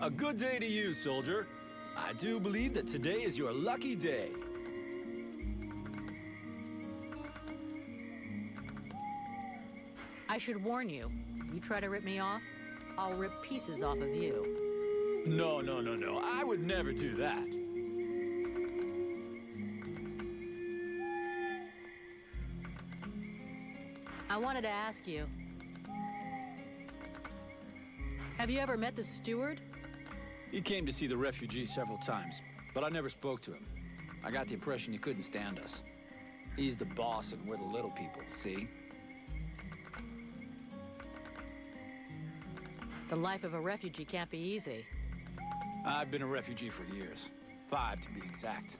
A good day to you, soldier. I do believe that today is your lucky day. I should warn you. You try to rip me off, I'll rip pieces off of you. No. I would never do that. I wanted to ask you. Have you ever met the steward? He came to see the refugees several times, but I never spoke to him. I got the impression he couldn't stand us. He's the boss and we're the little people, see? The life of a refugee can't be easy. I've been a refugee for years. 5 to be exact.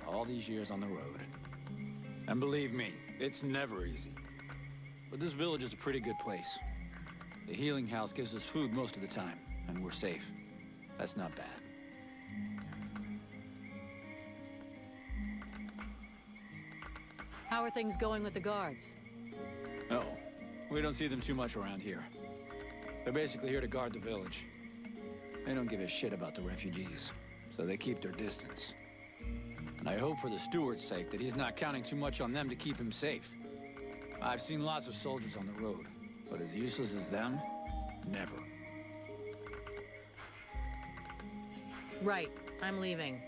All these years on the road. And believe me, it's never easy. But this village is a pretty good place. The healing house gives us food most of the time, and we're safe. That's not bad. How are things going with the guards? Oh, we don't see them too much around here. They're basically here to guard the village. They don't give a shit about the refugees, so they keep their distance. And I hope for the steward's sake that he's not counting too much on them to keep him safe. I've seen lots of soldiers on the road, but as useless as them, never. Right, I'm leaving.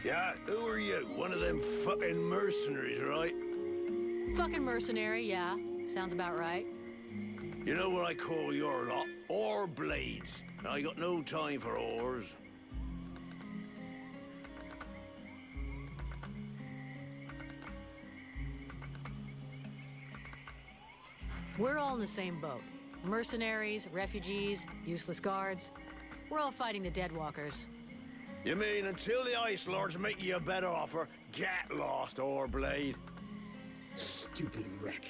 Yeah, who are you? One of them fucking mercenaries, right? Fucking mercenary, yeah. Sounds about right. You know what I call your lot? Ore blades. I got no time for ores. We're all in the same boat. Mercenaries, refugees, useless guards. We're all fighting the Deadwalkers. You mean until the Ice Lords make you a better offer, get lost, ore blade? Stupid wreck.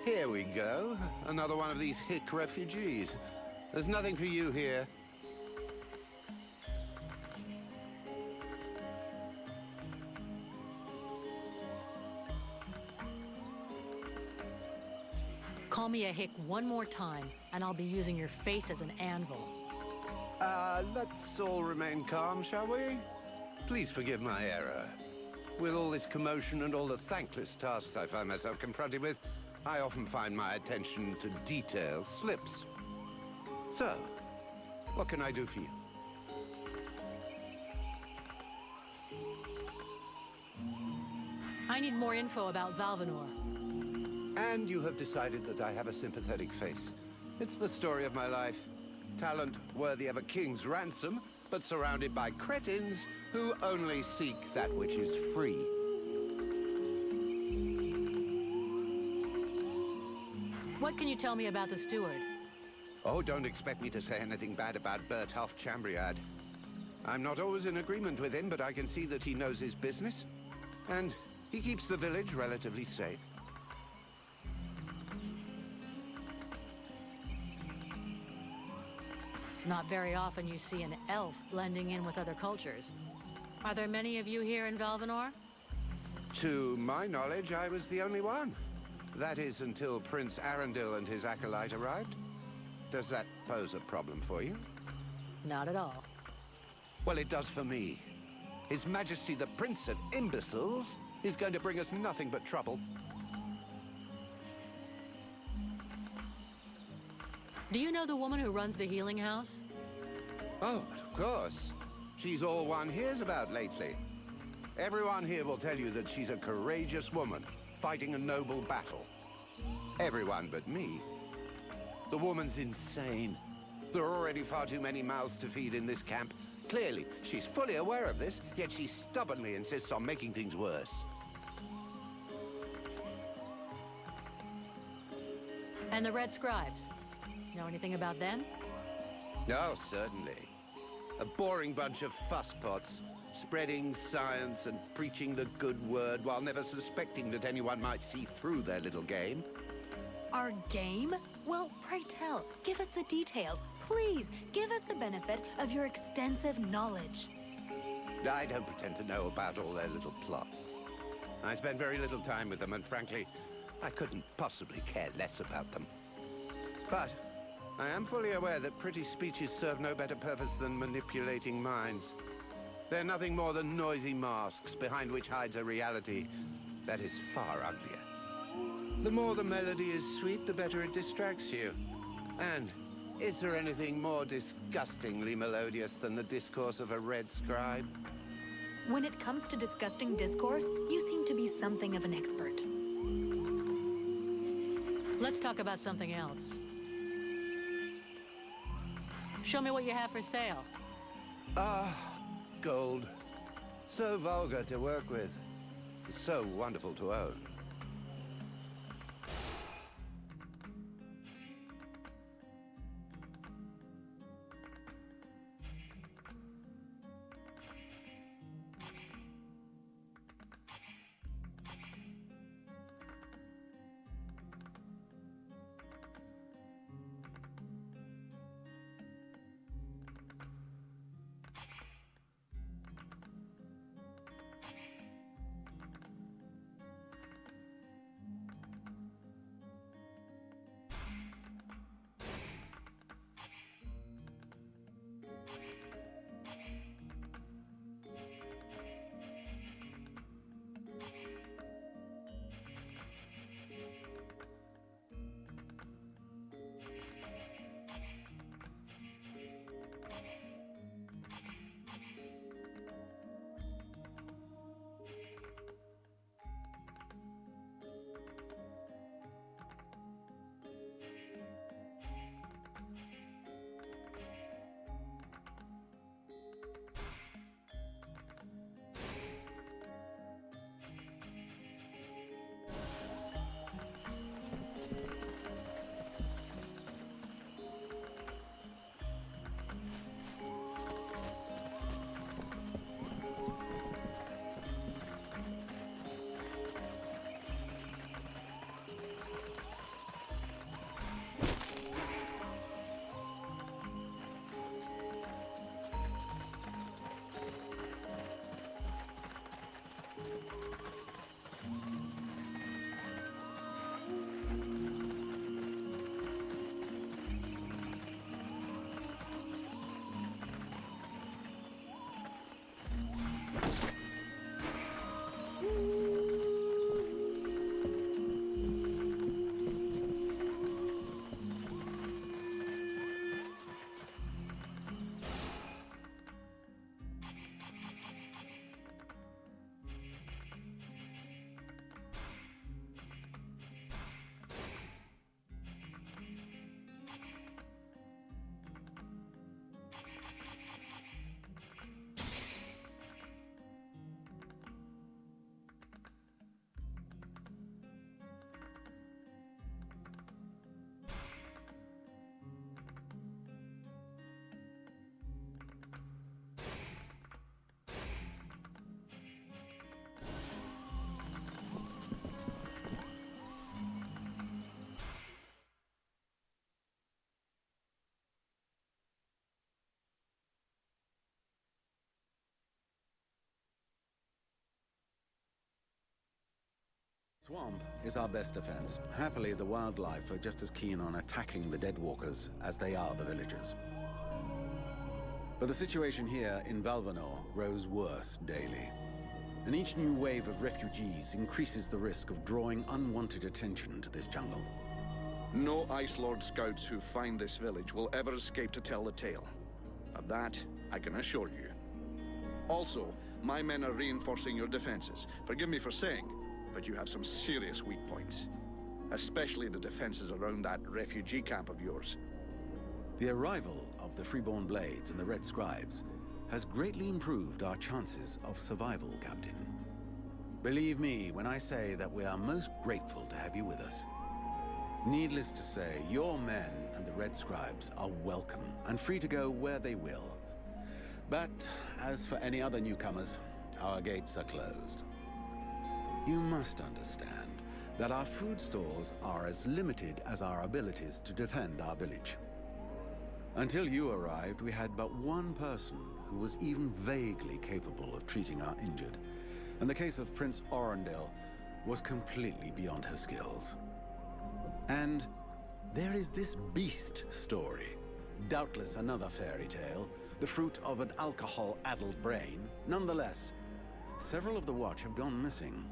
Here we go. Another one of these hick refugees. There's nothing for you here. Call me a hick one more time, and I'll be using your face as an anvil. Let's all remain calm, shall we? Please forgive my error. With all this commotion and all the thankless tasks I find myself confronted with, I often find my attention to detail slips. So, what can I do for you? I need more info about Valvanor. And you have decided that I have a sympathetic face. It's the story of my life. Talent worthy of a king's ransom, but surrounded by cretins who only seek that which is free. What can you tell me about the steward? Oh, don't expect me to say anything bad about Bertolf Chambriad. I'm not always in agreement with him, but I can see that he knows his business. And he keeps the village relatively safe. It's not very often you see an elf blending in with other cultures. Are there many of you here in Valvanor? To my knowledge, I was the only one. That is, until Prince Arundel and his acolyte arrived. Does that pose a problem for you? Not at all. Well, it does for me. His Majesty the Prince of Imbeciles is going to bring us nothing but trouble. Do you know the woman who runs the healing house? Oh, of course. She's all one hears about lately. Everyone here will tell you that she's a courageous woman, fighting a noble battle. Everyone but me. The woman's insane. There are already far too many mouths to feed in this camp. Clearly, she's fully aware of this, yet she stubbornly insists on making things worse. And the Red Scribes? Know anything about them? Oh, certainly. A boring bunch of fusspots, spreading science and preaching the good word while never suspecting that anyone might see through their little game. Our game? Well, pray tell, give us the details. Please, give us the benefit of your extensive knowledge. I don't pretend to know about all their little plots. I spend very little time with them, and frankly, I couldn't possibly care less about them. But I am fully aware that pretty speeches serve no better purpose than manipulating minds. They're nothing more than noisy masks behind which hides a reality that is far uglier. The more the melody is sweet, the better it distracts you. And is there anything more disgustingly melodious than the discourse of a red scribe? When it comes to disgusting discourse, you seem to be something of an expert. Let's talk about something else. Show me what you have for sale. Gold. So vulgar to work with. So wonderful to own. swamp is our best defense. Happily, the wildlife are just as keen on attacking the deadwalkers as they are the villagers. But the situation here in Valvanor grows worse daily. And each new wave of refugees increases the risk of drawing unwanted attention to this jungle. No Ice Lord scouts who find this village will ever escape to tell the tale. Of that, I can assure you. Also, my men are reinforcing your defenses. Forgive me for saying, but you have some serious weak points. Especially the defenses around that refugee camp of yours. The arrival of the Freeborn Blades and the Red Scribes has greatly improved our chances of survival, Captain. Believe me when I say that we are most grateful to have you with us. Needless to say, your men and the Red Scribes are welcome and free to go where they will. But as for any other newcomers, our gates are closed. You must understand that our food stores are as limited as our abilities to defend our village. Until you arrived, we had but one person who was even vaguely capable of treating our injured. And the case of Prince Orendil was completely beyond her skills. And there is this beast story. Doubtless another fairy tale, the fruit of an alcohol-addled brain. Nonetheless, several of the Watch have gone missing.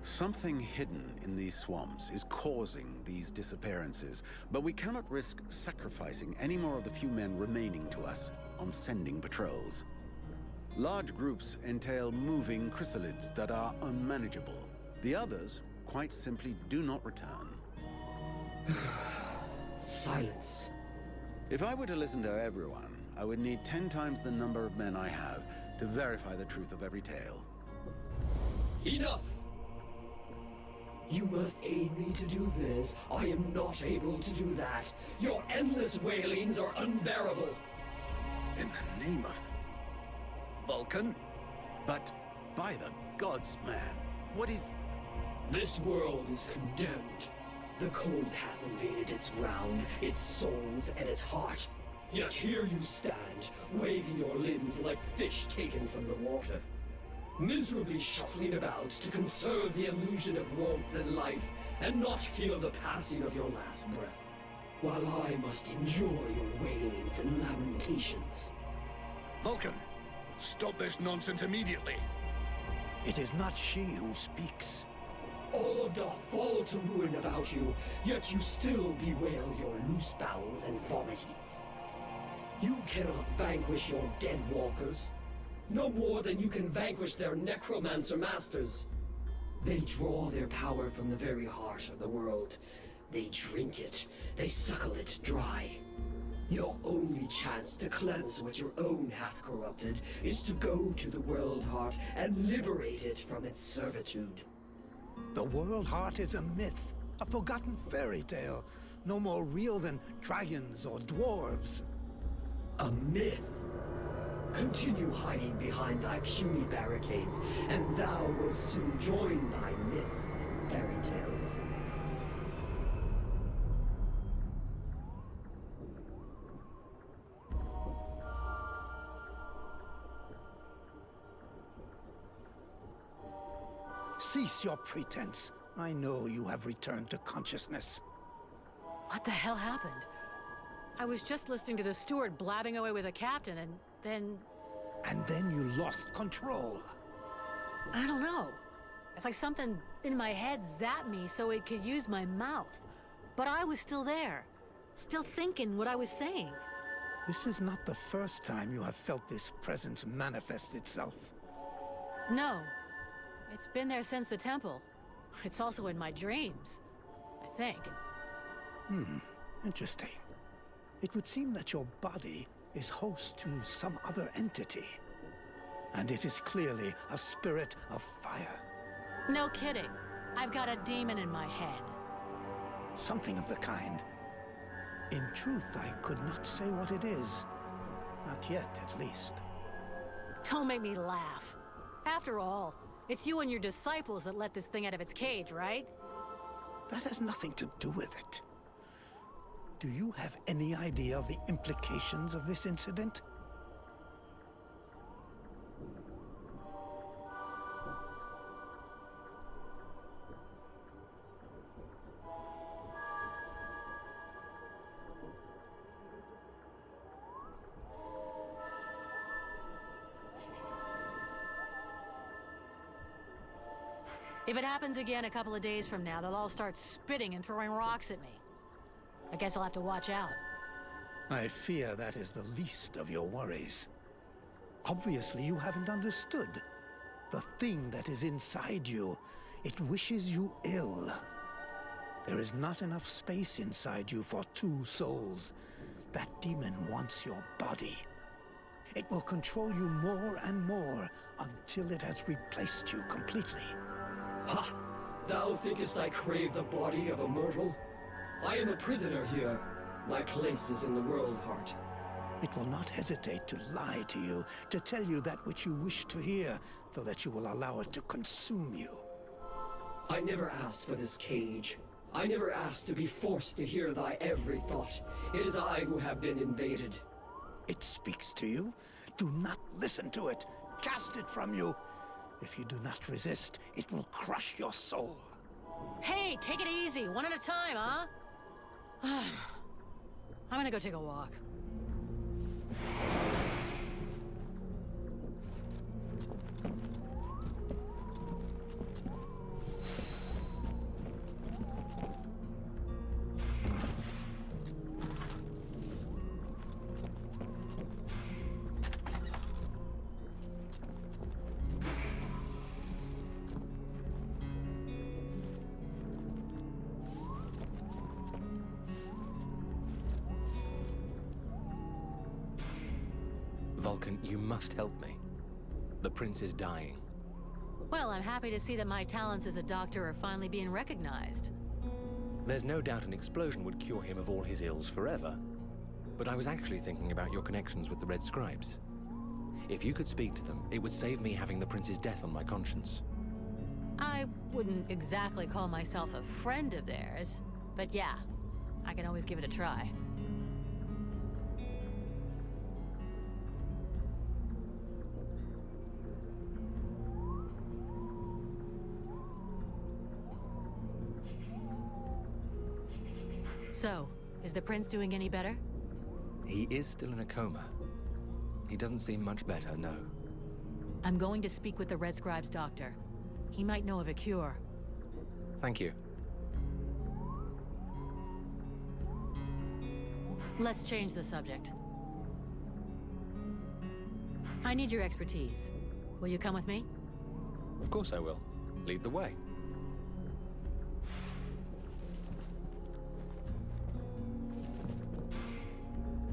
Something hidden in these swamps is causing these disappearances, but we cannot risk sacrificing any more of the few men remaining to us on sending patrols. Large groups entail moving chrysalids that are unmanageable. The others quite simply do not return. Silence. If I were to listen to everyone, I would need 10 times the number of men I have to verify the truth of every tale. Enough! You must aid me to do this. I am not able to do that. Your endless wailings are unbearable. In the name of Vulcan? But by the gods, man, what is... This world is condemned. The cold hath invaded its ground, its souls, and its heart. Yet here you stand, waving your limbs like fish taken from the water. Miserably shuffling about to conserve the illusion of warmth and life, and not feel the passing of your last breath, while I must endure your wailings and lamentations. Vulcan, stop this nonsense immediately. It is not she who speaks. All doth fall to ruin about you, yet you still bewail your loose bowels and vomitings. You cannot vanquish your dead walkers, no more than you can vanquish their necromancer masters. They draw their power from the very heart of the world. They drink it, they suckle it dry. Your only chance to cleanse what your own hath corrupted is to go to the world heart and liberate it from its servitude. The world heart is a myth, a forgotten fairy tale, no more real than dragons or dwarves. A myth? Continue hiding behind thy puny barricades, and thou wilt soon join thy myths and fairy tales. Cease your pretense. I know you have returned to consciousness. What the hell happened? I was just listening to the steward blabbing away with the captain, and then... And then you lost control. I don't know. It's like something in my head zapped me so it could use my mouth. But I was still there, still thinking what I was saying. This is not the first time you have felt this presence manifest itself. No. It's been there since the temple. It's also in my dreams, I think. Interesting. It would seem that your body is host to some other entity. And it is clearly a spirit of fire. No kidding. I've got a demon in my head. Something of the kind. In truth, I could not say what it is. Not yet, at least. Don't make me laugh. After all, it's you and your disciples that let this thing out of its cage, right? That has nothing to do with it. Do you have any idea of the implications of this incident? If it happens again a couple of days from now, they'll all start spitting and throwing rocks at me. I guess I'll have to watch out. I fear that is the least of your worries. Obviously, you haven't understood. The thing that is inside you, it wishes you ill. There is not enough space inside you for two souls. That demon wants your body. It will control you more and more until it has replaced you completely. Ha! Thou thinkest I crave the body of a mortal? I am a prisoner here. My place is in the world heart. It will not hesitate to lie to you, to tell you that which you wish to hear, so that you will allow it to consume you. I never asked for this cage. I never asked to be forced to hear thy every thought. It is I who have been invaded. It speaks to you. Do not listen to it. Cast it from you. If you do not resist, it will crush your soul. Hey, take it easy, one at a time, huh? I'm gonna go take a walk. Vulcan, you must help me. The prince is dying. Well, I'm happy to see that my talents as a doctor are finally being recognized. There's no doubt an explosion would cure him of all his ills forever. But I was actually thinking about your connections with the Red Scribes. If you could speak to them, it would save me having the prince's death on my conscience. I wouldn't exactly call myself a friend of theirs, but yeah, I can always give it a try. So, is the prince doing any better? He is still in a coma. He doesn't seem much better, no. I'm going to speak with the Red Scribe's doctor. He might know of a cure. Thank you. Let's change the subject. I need your expertise. Will you come with me? Of course I will. Lead the way.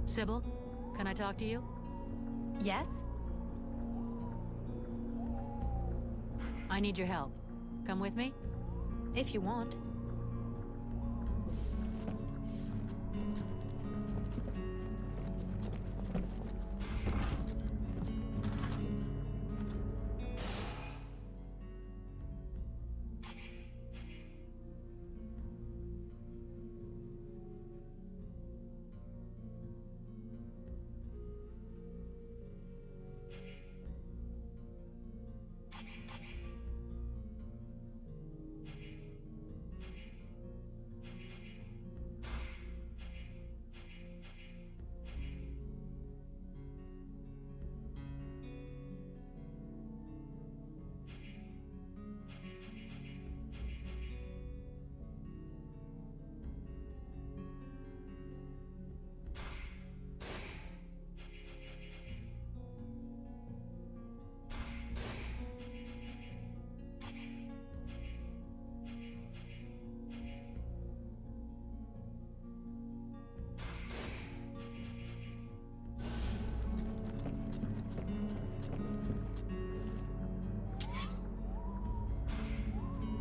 Sybil, can I talk to you? Yes? I need your help. Come with me? If you want.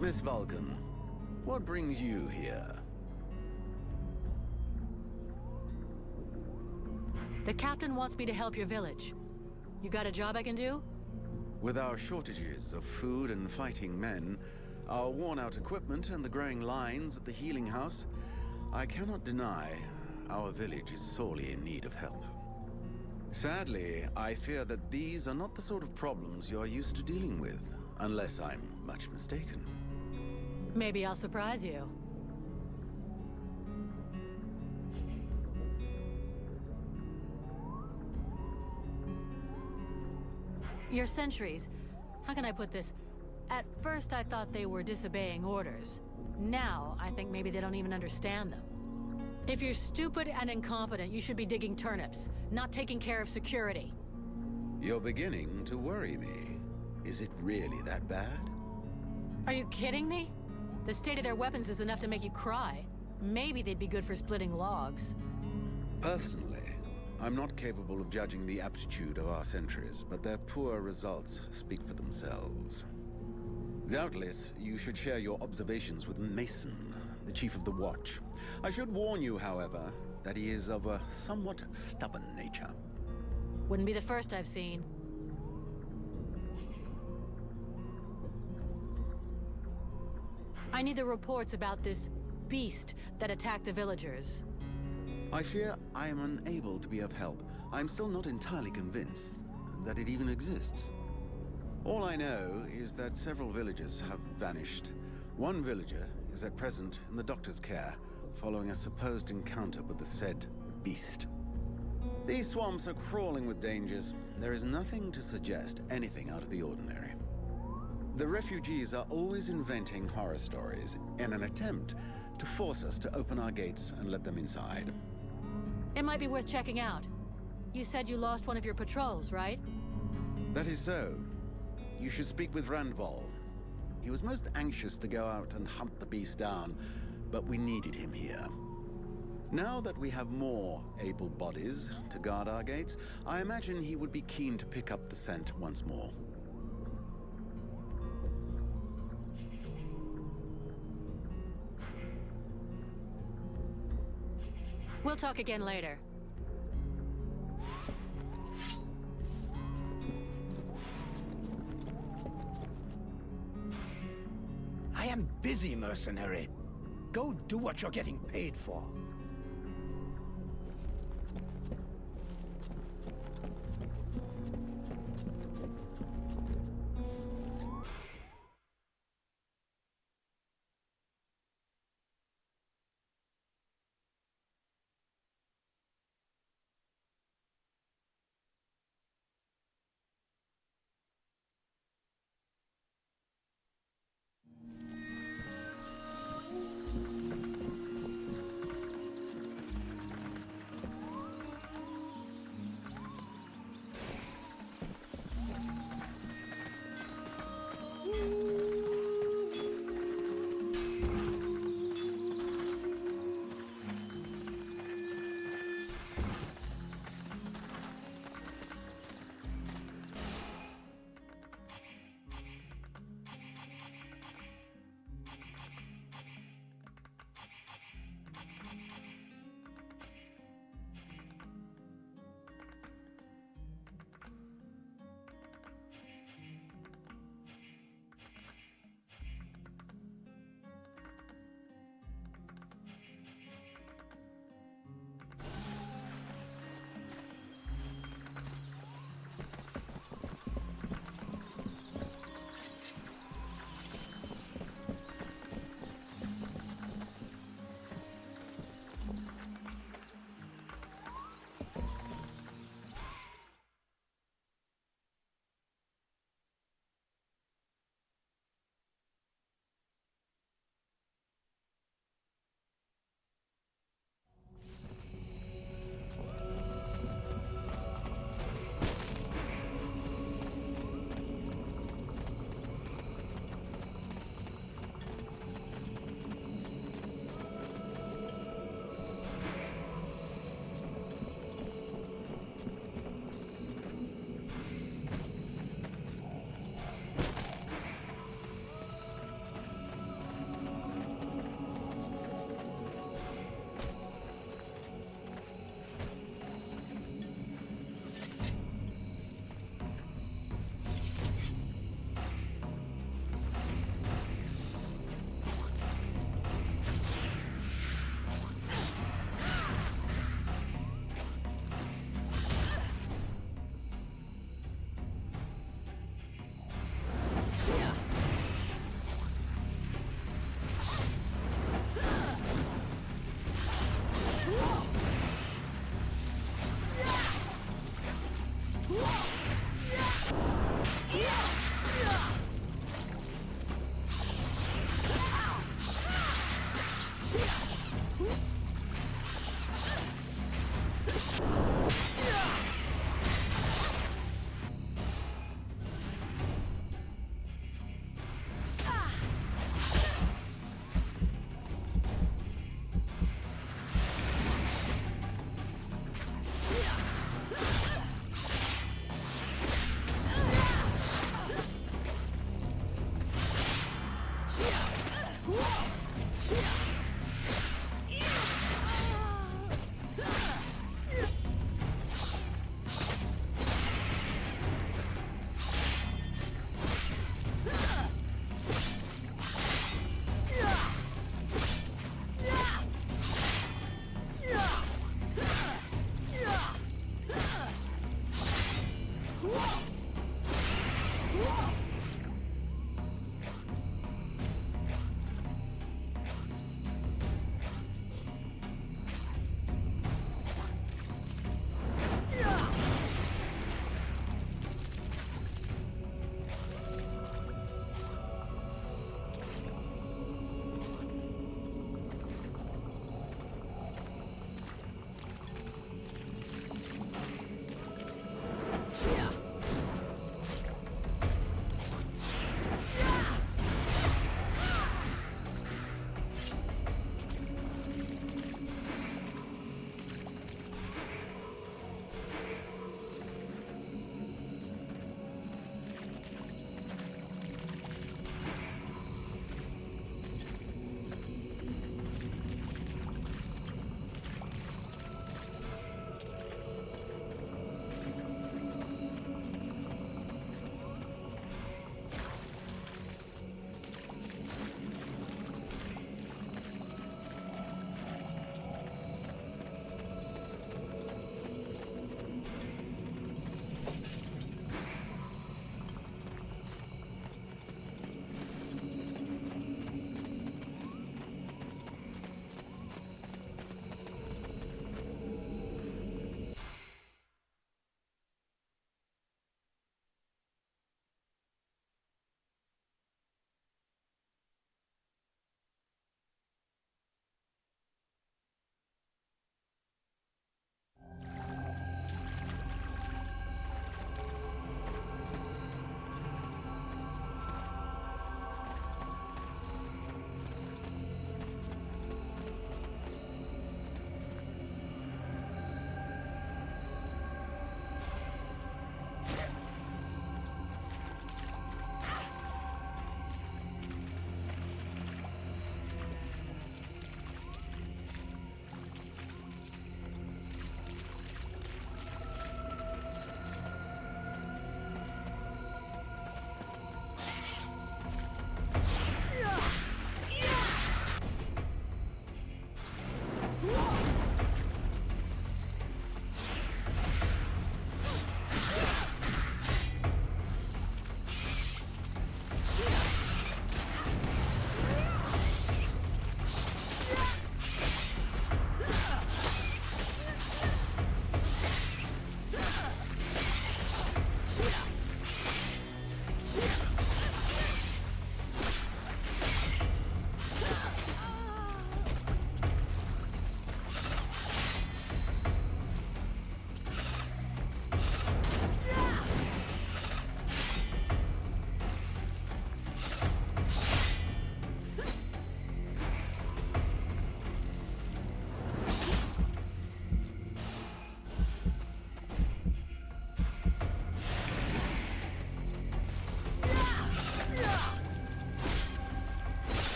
Miss Vulcan, what brings you here? The captain wants me to help your village. You got a job I can do? With our shortages of food and fighting men, our worn-out equipment and the growing lines at the healing house, I cannot deny our village is sorely in need of help. Sadly, I fear that these are not the sort of problems you're used to dealing with, unless I'm much mistaken. Maybe I'll surprise you. Your sentries, how can I put this? At first I thought they were disobeying orders. Now I think maybe they don't even understand them. If you're stupid and incompetent, you should be digging turnips, not taking care of security. You're beginning to worry me. Is it really that bad? Are you kidding me? The state of their weapons is enough to make you cry. Maybe they'd be good for splitting logs. Personally, I'm not capable of judging the aptitude of our sentries, but their poor results speak for themselves. Doubtless, you should share your observations with Mason, the chief of the watch. I should warn you, however, that he is of a somewhat stubborn nature. Wouldn't be the first I've seen. I need the reports about this beast that attacked the villagers. I fear I am unable to be of help. I'm still not entirely convinced that it even exists. All I know is that several villagers have vanished. One villager is at present in the doctor's care, following a supposed encounter with the said beast. These swamps are crawling with dangers. There is nothing to suggest anything out of the ordinary. The refugees are always inventing horror stories in an attempt to force us to open our gates and let them inside. It might be worth checking out. You said you lost one of your patrols, right? That is so. You should speak with Randval. He was most anxious to go out and hunt the beast down, but we needed him here. Now that we have more able bodies to guard our gates, I imagine he would be keen to pick up the scent once more. We'll talk again later. I am busy, mercenary. Go do what you're getting paid for.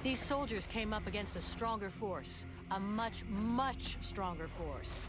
These soldiers came up against a stronger force. A much, much stronger force.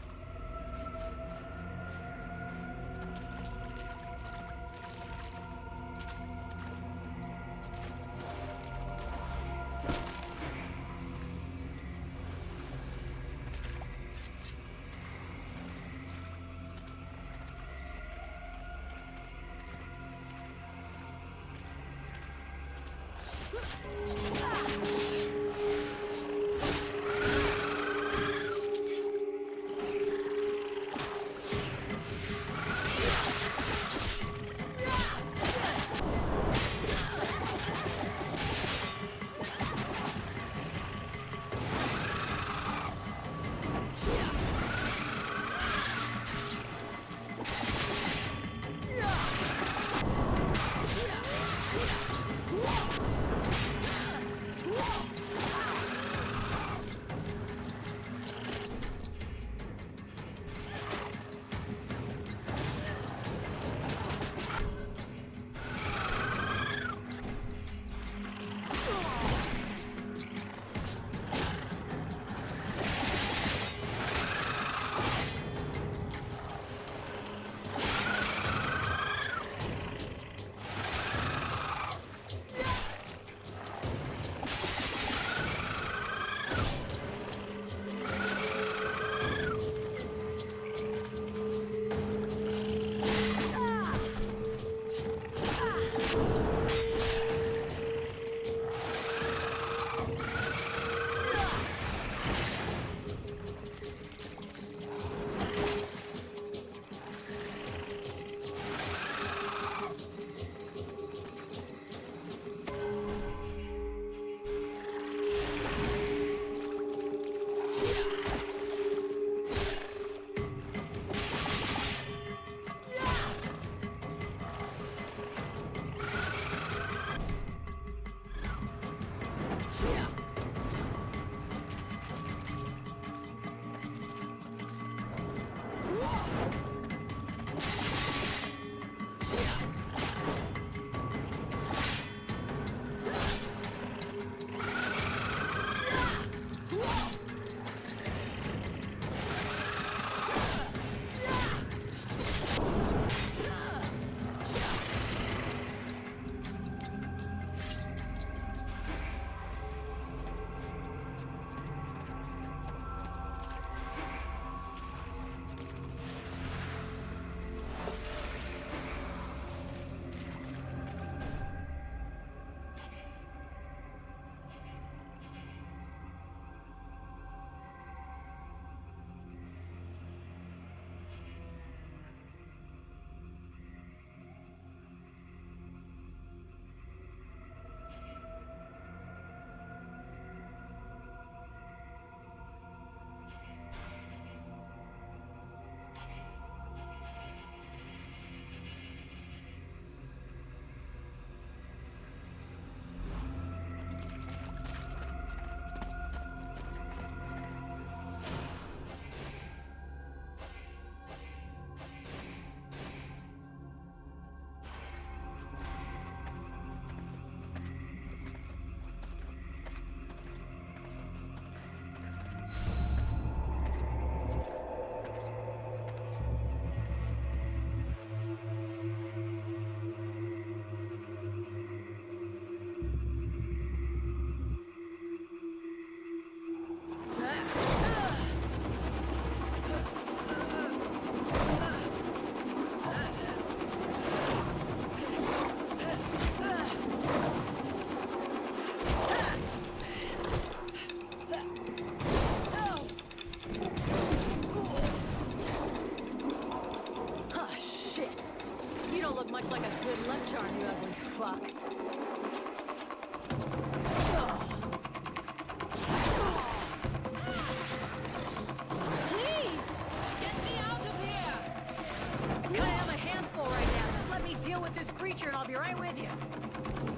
I'll be right with you.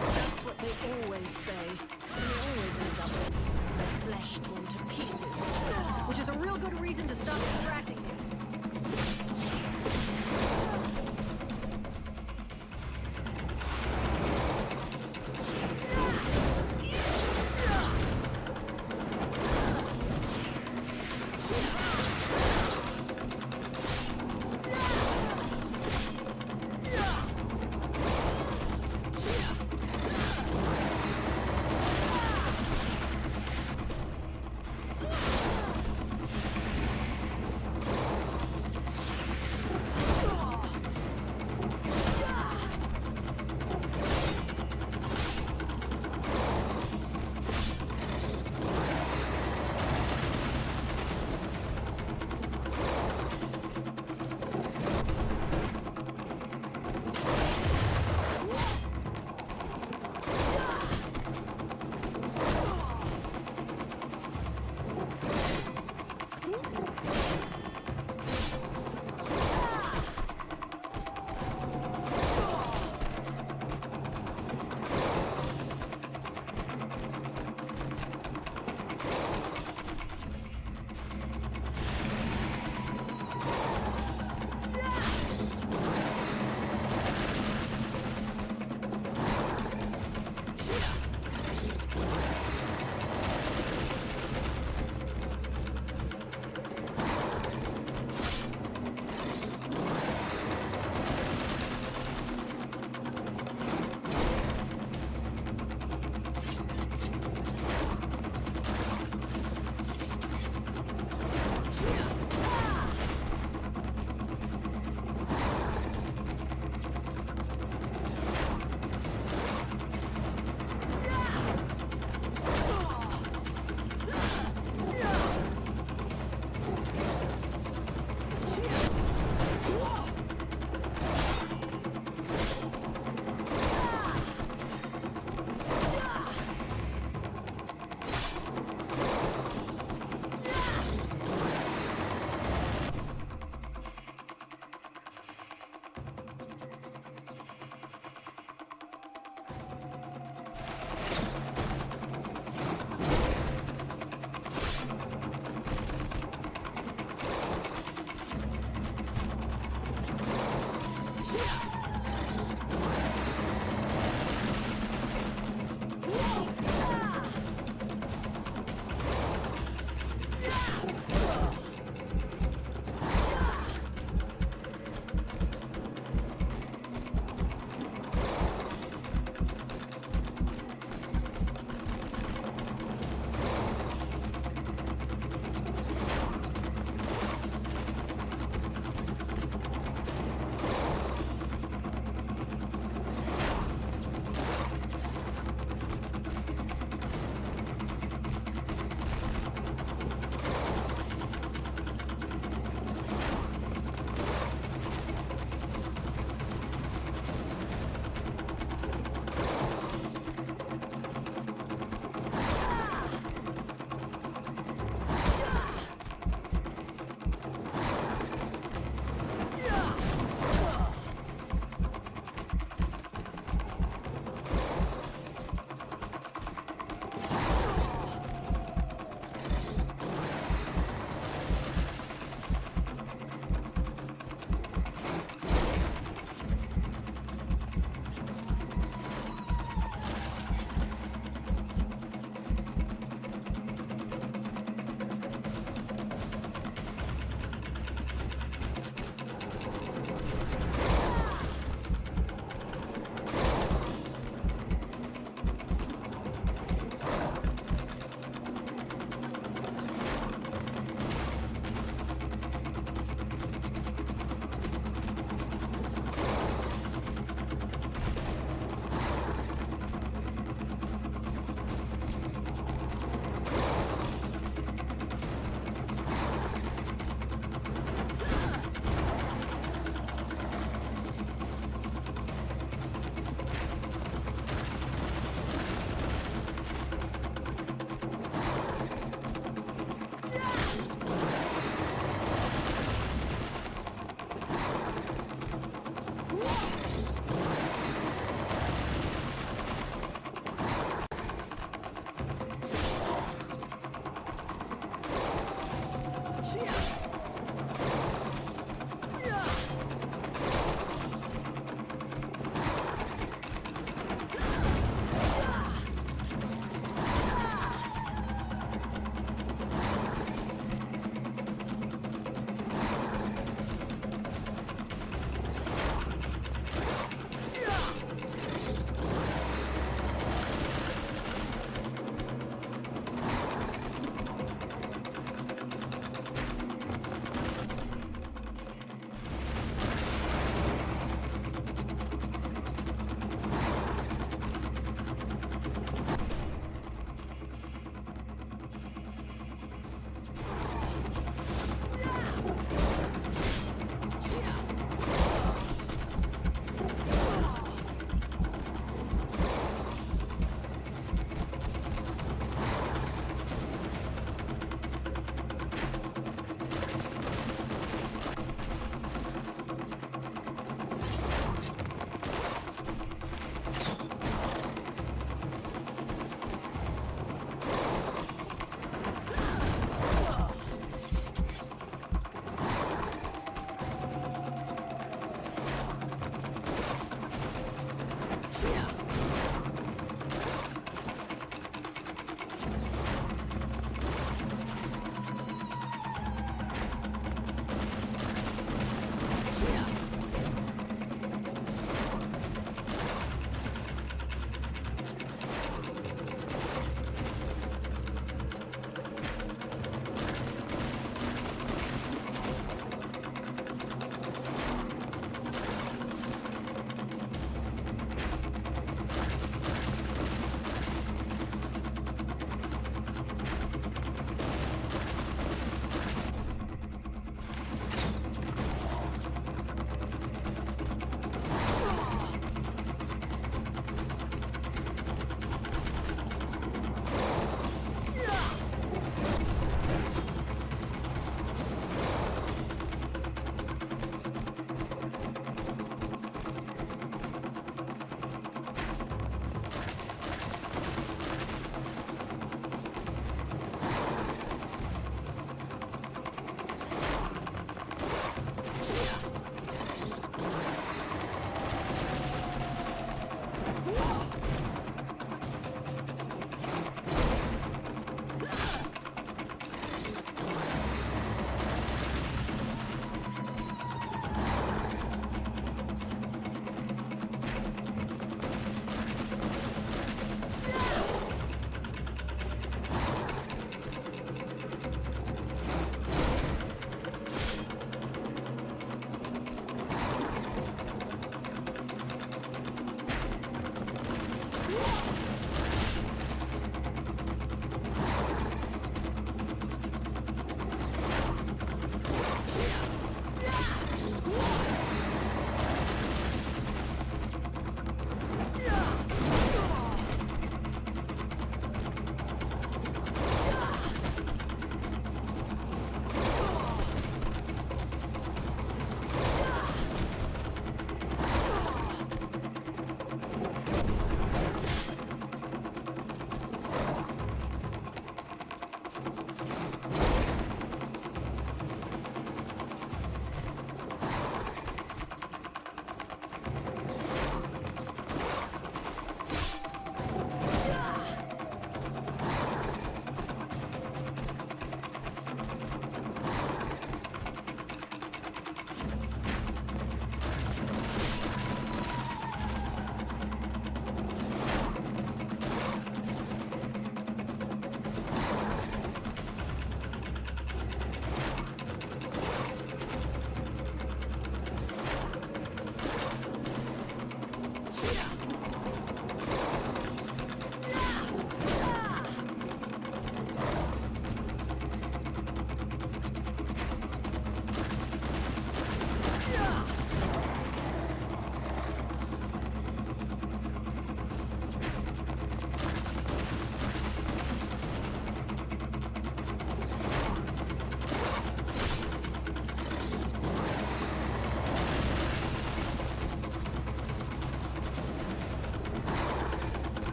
That's what they always say. And they always end up with their flesh torn to pieces. Which is a real good reason to stop distracting you.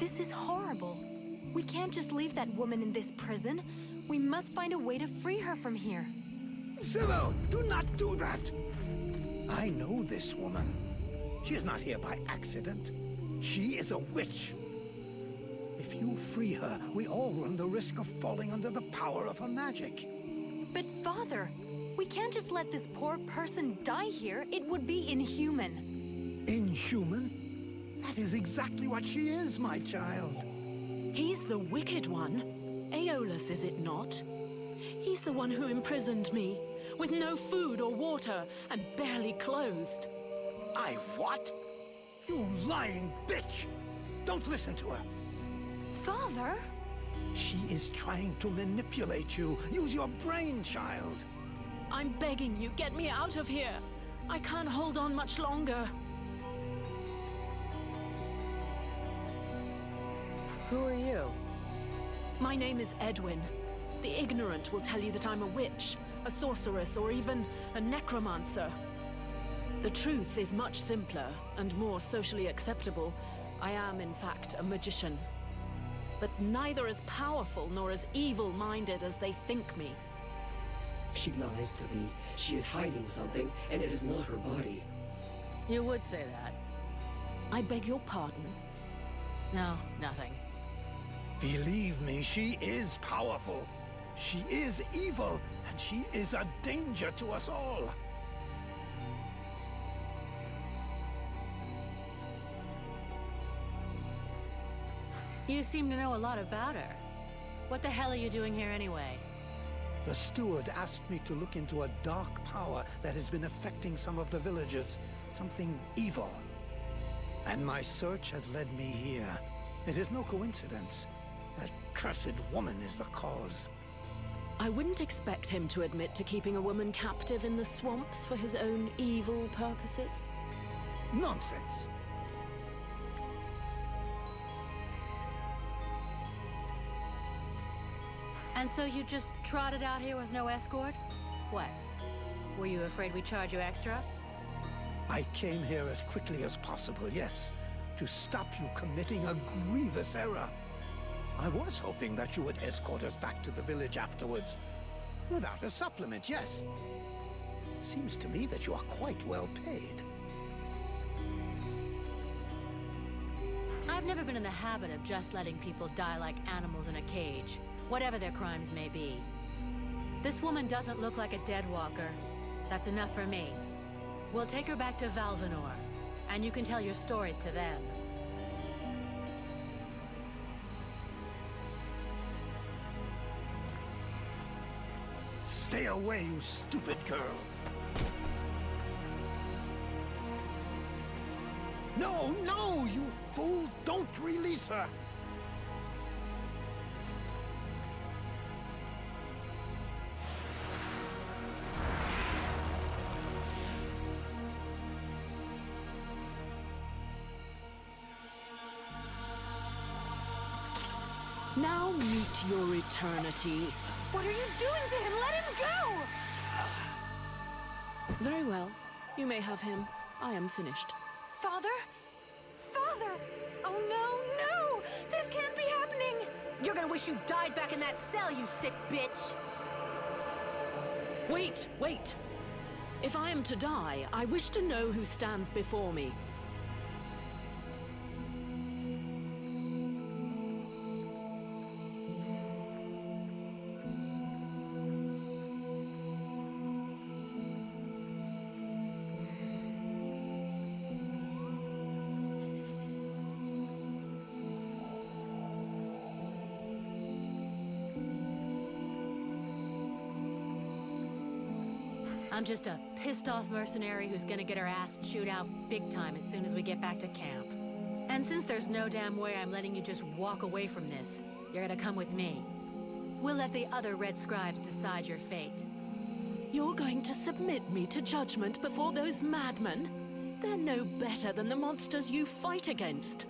This is horrible. We can't just leave that woman in this prison. We must find a way to free her from here. Sybil, do not do that! I know this woman. She is not here by accident. She is a witch. If you free her, we all run the risk of falling under the power of her magic. But Father, we can't just let this poor person die here. It would be inhuman. Inhuman? That is exactly what she is, my child. He's the wicked one. Aeolus, is it not? He's the one who imprisoned me, with no food or water, and barely clothed. I what? You lying bitch! Don't listen to her. Father? She is trying to manipulate you. Use your brain, child. I'm begging you, get me out of here. I can't hold on much longer. Who are you? My name is Edwin. The ignorant will tell you that I'm a witch, a sorceress, or even a necromancer. The truth is much simpler and more socially acceptable. I am, in fact, a magician. But neither as powerful nor as evil-minded as they think me. She lies to thee. She is hiding something, and it is not her body. You would say that. I beg your pardon. No, nothing. Believe me, she is powerful. She is evil, and she is a danger to us all. You seem to know a lot about her. What the hell are you doing here anyway? The steward asked me to look into a dark power that has been affecting some of the villagers. Something evil. And my search has led me here. It is no coincidence. That cursed woman is the cause. I wouldn't expect him to admit to keeping a woman captive in the swamps for his own evil purposes. Nonsense. And so you just trotted out here with no escort? What? Were you afraid we'd charge you extra? I came here as quickly as possible, yes, to stop you committing a grievous error. I was hoping that you would escort us back to the village afterwards. Without a supplement, yes. Seems to me that you are quite well paid. I've never been in the habit of just letting people die like animals in a cage, whatever their crimes may be. This woman doesn't look like a dead walker. That's enough for me. We'll take her back to Valvanor, and you can tell your stories to them. Stay away, you stupid girl. No, no, you fool! Don't release her! Now meet your eternity. What are you doing to him? Let him go! Very well. You may have him. I am finished. Father? Father! Oh no, no! This can't be happening! You're gonna wish you died back in that cell, you sick bitch! Wait, wait! If I am to die, I wish to know who stands before me. I'm just a pissed-off mercenary who's gonna get her ass chewed out big time as soon as we get back to camp. And since there's no damn way I'm letting you just walk away from this, you're gonna come with me. We'll let the other Red Scribes decide your fate. You're going to submit me to judgment before those madmen? They're no better than the monsters you fight against.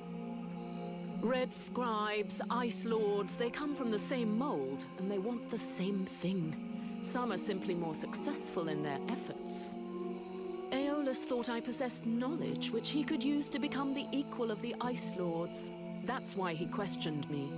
Red Scribes, Ice Lords, they come from the same mold, and they want the same thing. Some are simply more successful in their efforts. Aeolus thought I possessed knowledge which he could use to become the equal of the Ice Lords. That's why he questioned me.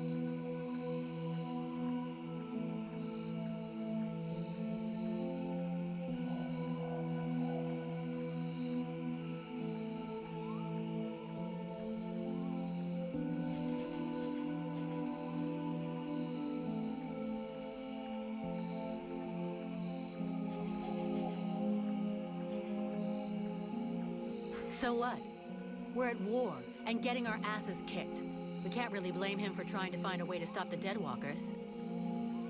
So what? We're at war and getting our asses kicked. We can't really blame him for trying to find a way to stop the Deadwalkers.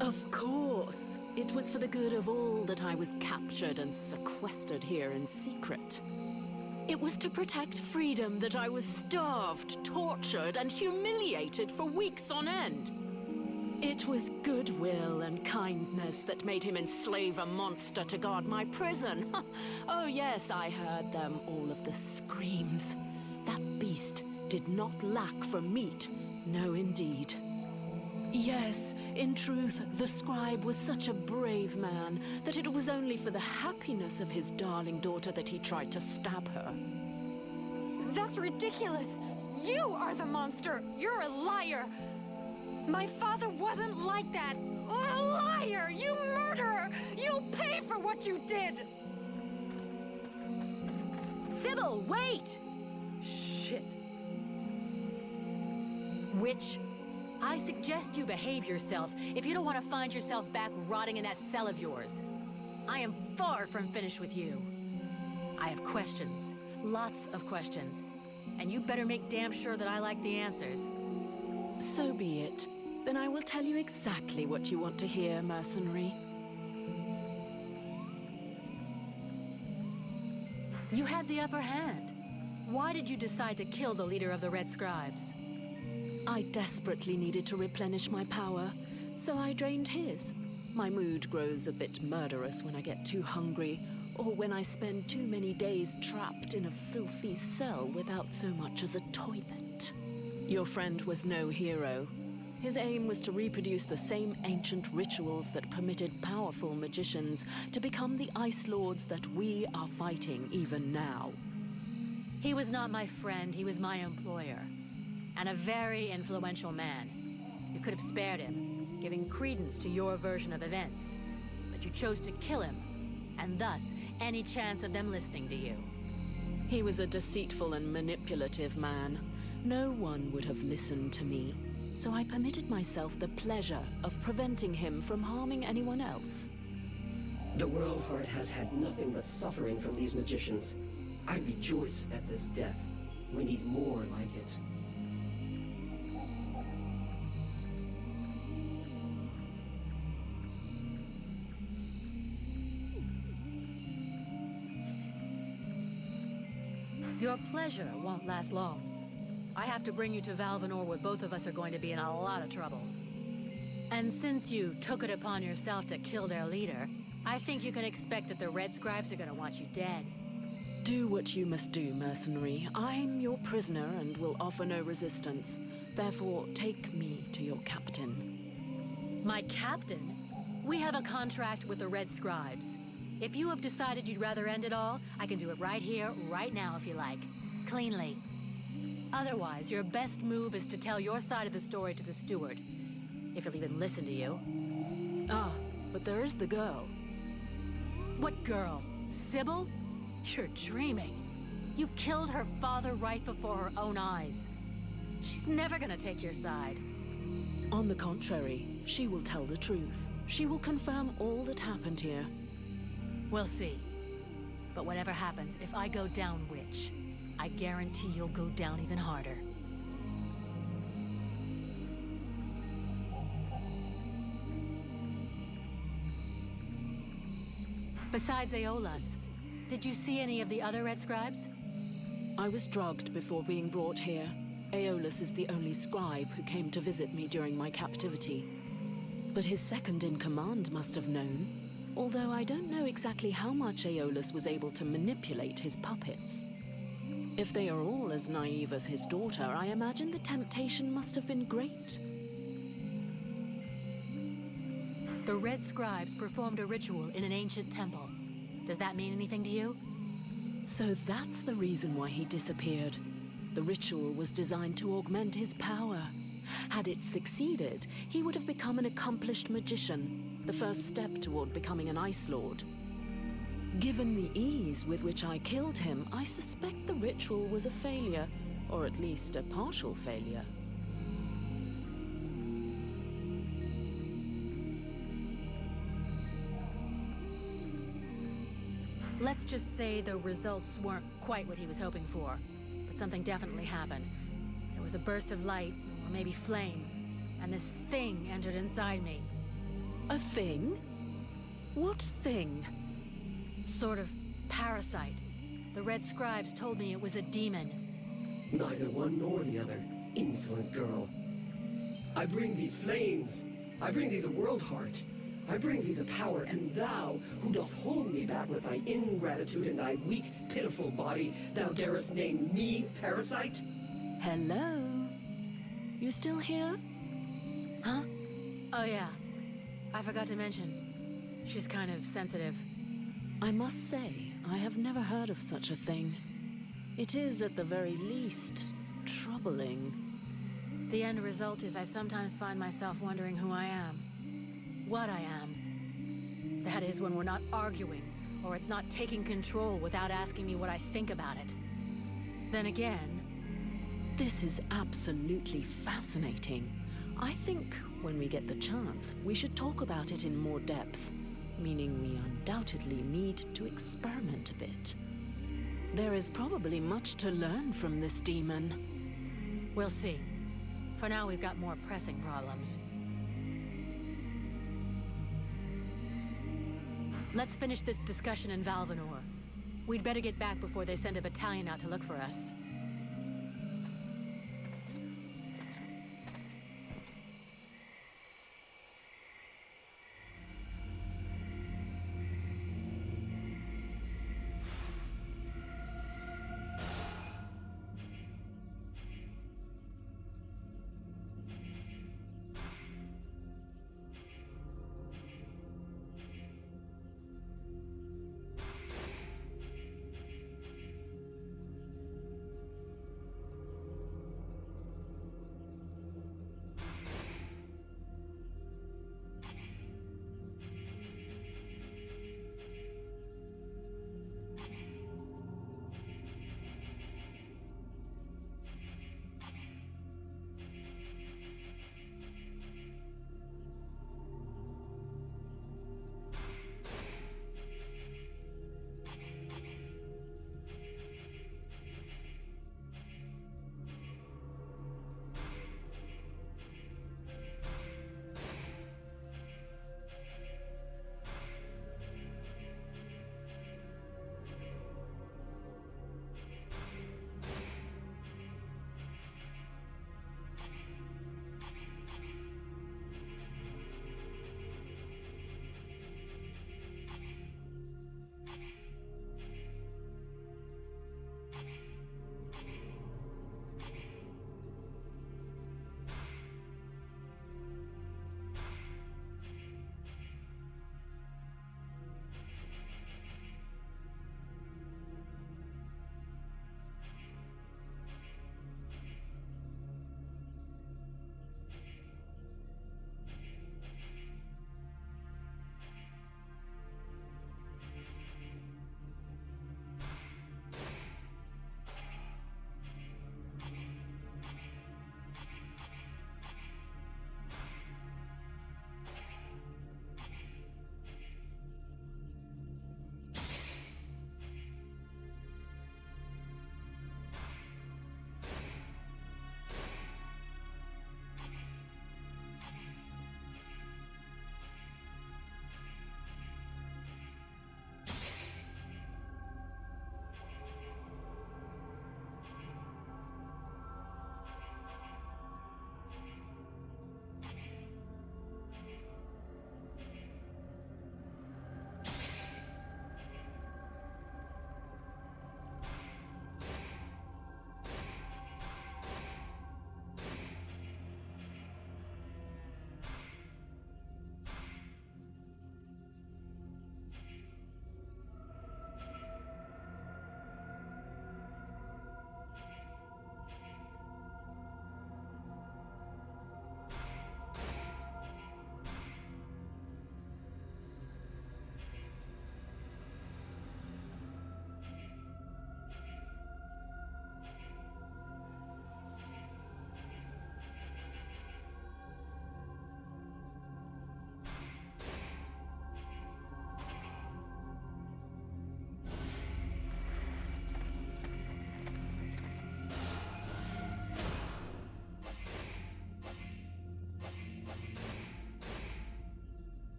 Of course. It was for the good of all that I was captured and sequestered here in secret. It was to protect freedom that I was starved, tortured, and humiliated for weeks on end. It was goodwill and kindness that made him enslave a monster to guard my prison. Oh yes, I heard them, all of the screams. That beast did not lack for meat. No, indeed. Yes, in truth, the scribe was such a brave man that it was only for the happiness of his darling daughter that he tried to stab her. That's ridiculous! You are the monster! You're a liar! My father wasn't like that! A liar! You murderer! You'll pay for what you did! Sybil, wait! Shit. Witch, I suggest you behave yourself if you don't want to find yourself back rotting in that cell of yours. I am far from finished with you. I have questions. Lots of questions. And you better make damn sure that I like the answers. So be it. Then I will tell you exactly what you want to hear, mercenary. You had the upper hand. Why did you decide to kill the leader of the Red Scribes? I desperately needed to replenish my power, so I drained his. My mood grows a bit murderous when I get too hungry, or when I spend too many days trapped in a filthy cell without so much as a toilet. Your friend was no hero. His aim was to reproduce the same ancient rituals that permitted powerful magicians to become the Ice Lords that we are fighting even now. He was not my friend, he was my employer. And a very influential man. You could have spared him, giving credence to your version of events. But you chose to kill him, and thus, any chance of them listening to you. He was a deceitful and manipulative man. No one would have listened to me. So I permitted myself the pleasure of preventing him from harming anyone else. The World Heart has had nothing but suffering from these magicians. I rejoice at this death. We need more like it. Your pleasure won't last long. I have to bring you to Valvanor where both of us are going to be in a lot of trouble. And since you took it upon yourself to kill their leader, I think you can expect that the Red Scribes are going to want you dead. Do what you must do, mercenary. I'm your prisoner and will offer no resistance. Therefore, take me to your captain. My captain? We have a contract with the Red Scribes. If you have decided you'd rather end it all, I can do it right here, right now if you like. Cleanly. Otherwise, your best move is to tell your side of the story to the steward. If he'll even listen to you. Ah, but there is the girl. What girl? Sybil? You're dreaming. You killed her father right before her own eyes. She's never gonna take your side. On the contrary, she will tell the truth. She will confirm all that happened here. We'll see. But whatever happens, if I go down witch, I guarantee you'll go down even harder. Besides Aeolus, did you see any of the other Red Scribes? I was drugged before being brought here. Aeolus is the only scribe who came to visit me during my captivity. But his second-in-command must have known, although I don't know exactly how much Aeolus was able to manipulate his puppets. If they are all as naive as his daughter, I imagine the temptation must have been great. The Red Scribes performed a ritual in an ancient temple. Does that mean anything to you? So that's the reason why he disappeared. The ritual was designed to augment his power. Had it succeeded, he would have become an accomplished magician, the first step toward becoming an Ice Lord. Given the ease with which I killed him, I suspect the ritual was a failure, or at least a partial failure. Let's just say the results weren't quite what he was hoping for, but something definitely happened. There was a burst of light, or maybe flame, and this thing entered inside me. A thing? What thing? Sort of parasite. The Red Scribes told me it was a demon. Neither one nor the other, insolent girl. I bring thee flames. I bring thee the world heart. I bring thee the power, and thou, who doth hold me back with thy ingratitude and thy weak, pitiful body, thou darest name me parasite? Hello? You still here? Huh? Oh yeah. I forgot to mention. She's kind of sensitive. I must say, I have never heard of such a thing. It is, at the very least, troubling. The end result is I sometimes find myself wondering who I am. What I am. That is, when we're not arguing, or it's not taking control without asking me what I think about it. Then again... This is absolutely fascinating. I think, when we get the chance, we should talk about it in more depth. Meaning we undoubtedly need to experiment a bit. There is probably much to learn from this demon. We'll see. For now, we've got more pressing problems. Let's finish this discussion in Valvanor. We'd better get back before they send a battalion out to look for us.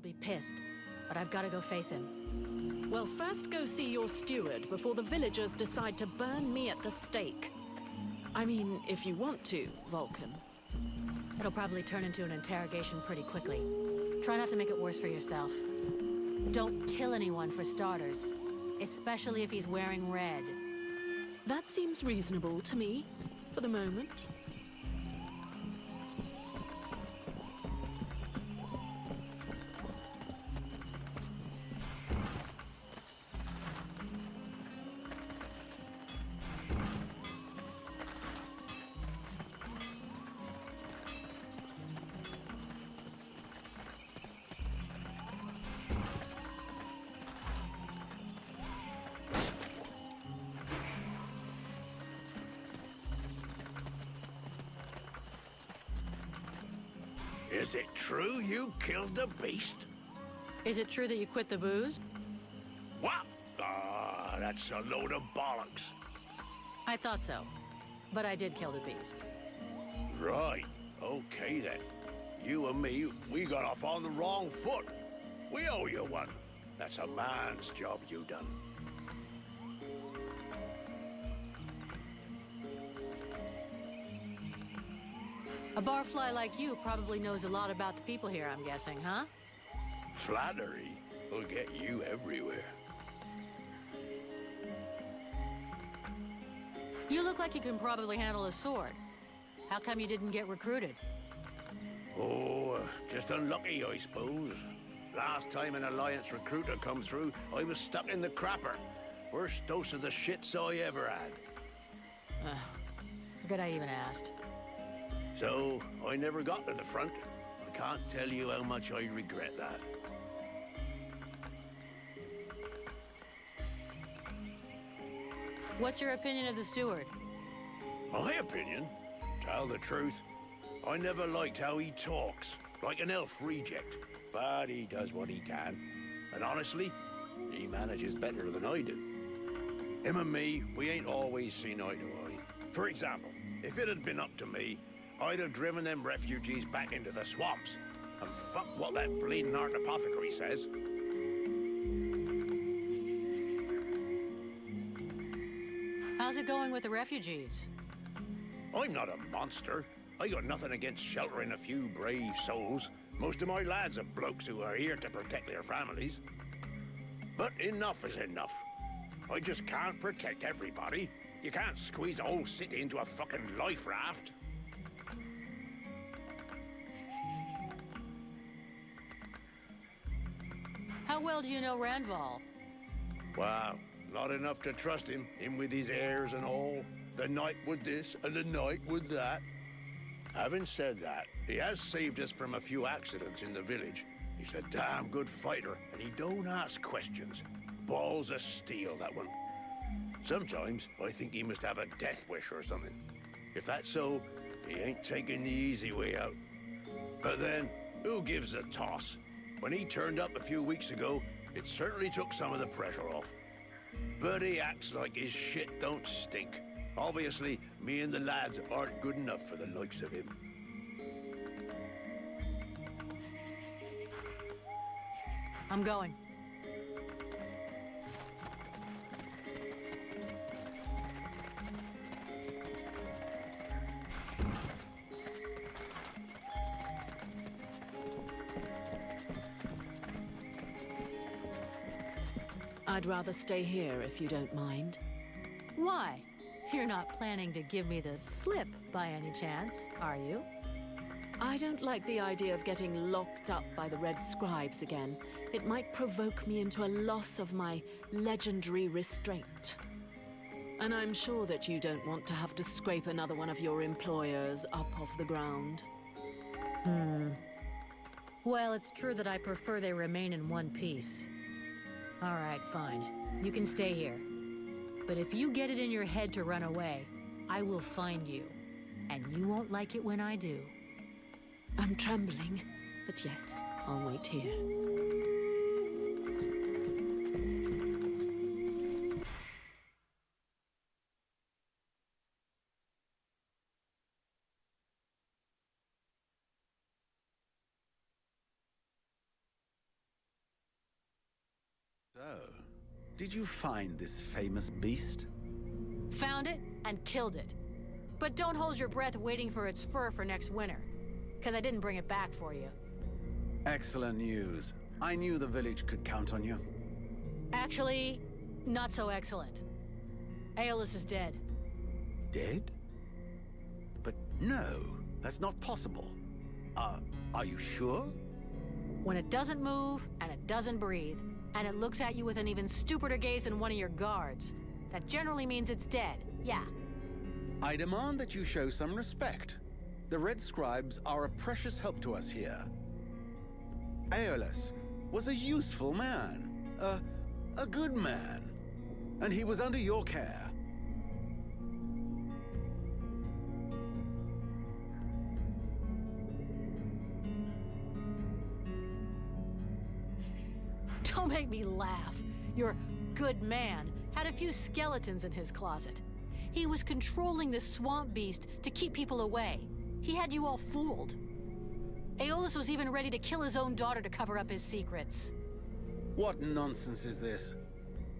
he'll be pissed. But I've got to go face him. Well, first go see your steward before the villagers decide to burn me at the stake. I mean, if you want to, Vulcan. It'll probably turn into an interrogation pretty quickly. Try not to make it worse for yourself. Don't kill anyone for starters, especially if he's wearing red. That seems reasonable to me, for the moment. Is it true you killed the beast? Is it true that you quit the booze? What? Ah, that's a load of bollocks. I thought so. But I did kill the beast. Right. Okay then. You and me, we got off on the wrong foot. We owe you one. That's a man's job you done. A barfly like you probably knows a lot about the people here, I'm guessing, huh? Flattery will get you everywhere. You look like you can probably handle a sword. How come you didn't get recruited? Oh, just unlucky, I suppose. Last time an Alliance recruiter come through, I was stuck in the crapper. Worst dose of the shits I ever had. Forget I even asked. So, I never got to the front. I can't tell you how much I regret that. What's your opinion of the steward? My opinion? Tell the truth, I never liked how he talks, like an elf reject. But he does what he can. And honestly, he manages better than I do. Him and me, we ain't always seen eye to eye. For example, if it had been up to me, I'd have driven them refugees back into the swamps. And fuck what that bleeding art apothecary says. How's it going with the refugees? I'm not a monster. I got nothing against sheltering a few brave souls. Most of my lads are blokes who are here to protect their families. But enough is enough. I just can't protect everybody. You can't squeeze a whole city into a fucking life raft. How well do you know Randval? Wow, not enough to trust him with his airs and all. The night with this and the night with that. Having said that, he has saved us from a few accidents in the village. He's a damn good fighter, and he don't ask questions. Balls of steel, that one. Sometimes I think he must have a death wish or something. If that's so, he ain't taking the easy way out. But then, who gives a toss? When he turned up a few weeks ago, it certainly took some of the pressure off. But he acts like his shit don't stink. Obviously, me and the lads aren't good enough for the likes of him. I'm going. I'd rather stay here if you don't mind. Why? You're not planning to give me the slip by any chance, are you? I don't like the idea of getting locked up by the Red Scribes again. It might provoke me into a loss of my legendary restraint. And I'm sure that you don't want to have to scrape another one of your employers up off the ground. Well, it's true that I prefer they remain in one piece. All right, fine. You can stay here. But if you get it in your head to run away, I will find you. And you won't like it when I do. I'm trembling, but yes, I'll wait here. So, did you find this famous beast? Found it and killed it. But don't hold your breath waiting for its fur for next winter, because I didn't bring it back for you. Excellent news. I knew the village could count on you. Actually, not so excellent. Aeolus is dead. Dead? But no, that's not possible. Are you sure? When it doesn't move, and it doesn't breathe, and it looks at you with an even stupider gaze than one of your guards, that generally means it's dead, yeah. I demand that you show some respect. The Red Scribes are a precious help to us here. Aeolus was a useful man, a good man, and he was under your care. Don't make me laugh. Your good man had a few skeletons in his closet. He was controlling this swamp beast to keep people away. He had you all fooled. Aeolus was even ready to kill his own daughter to cover up his secrets. What nonsense is this?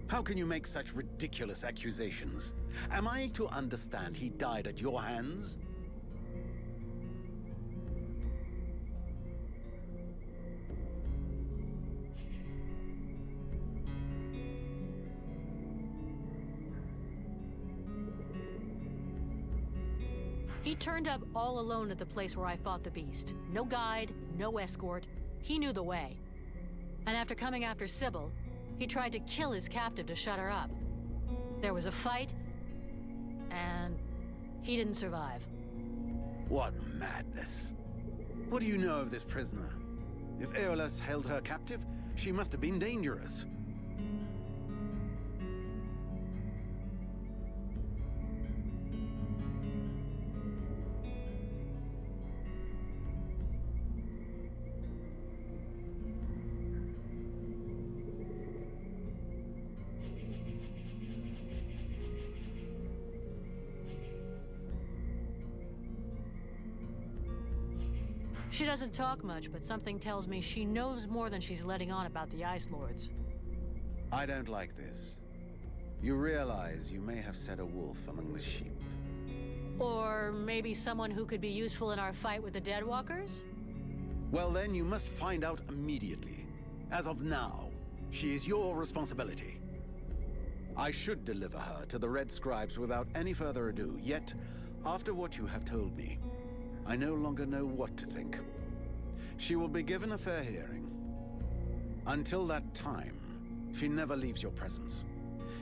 How can you make such ridiculous accusations? Am I to understand he died at your hands? He turned up all alone at the place where I fought the beast. No guide, no escort. He knew the way. And after coming after Sybil, he tried to kill his captive to shut her up. There was a fight, and he didn't survive. What madness. What do you know of this prisoner? If Aeolus held her captive, she must have been dangerous. She doesn't talk much, but something tells me she knows more than she's letting on about the Ice Lords. I don't like this. You realize you may have set a wolf among the sheep. Or maybe someone who could be useful in our fight with the Deadwalkers? Well then, you must find out immediately. As of now, she is your responsibility. I should deliver her to the Red Scribes without any further ado, yet, after what you have told me, I no longer know what to think. She will be given a fair hearing. Until that time, she never leaves your presence.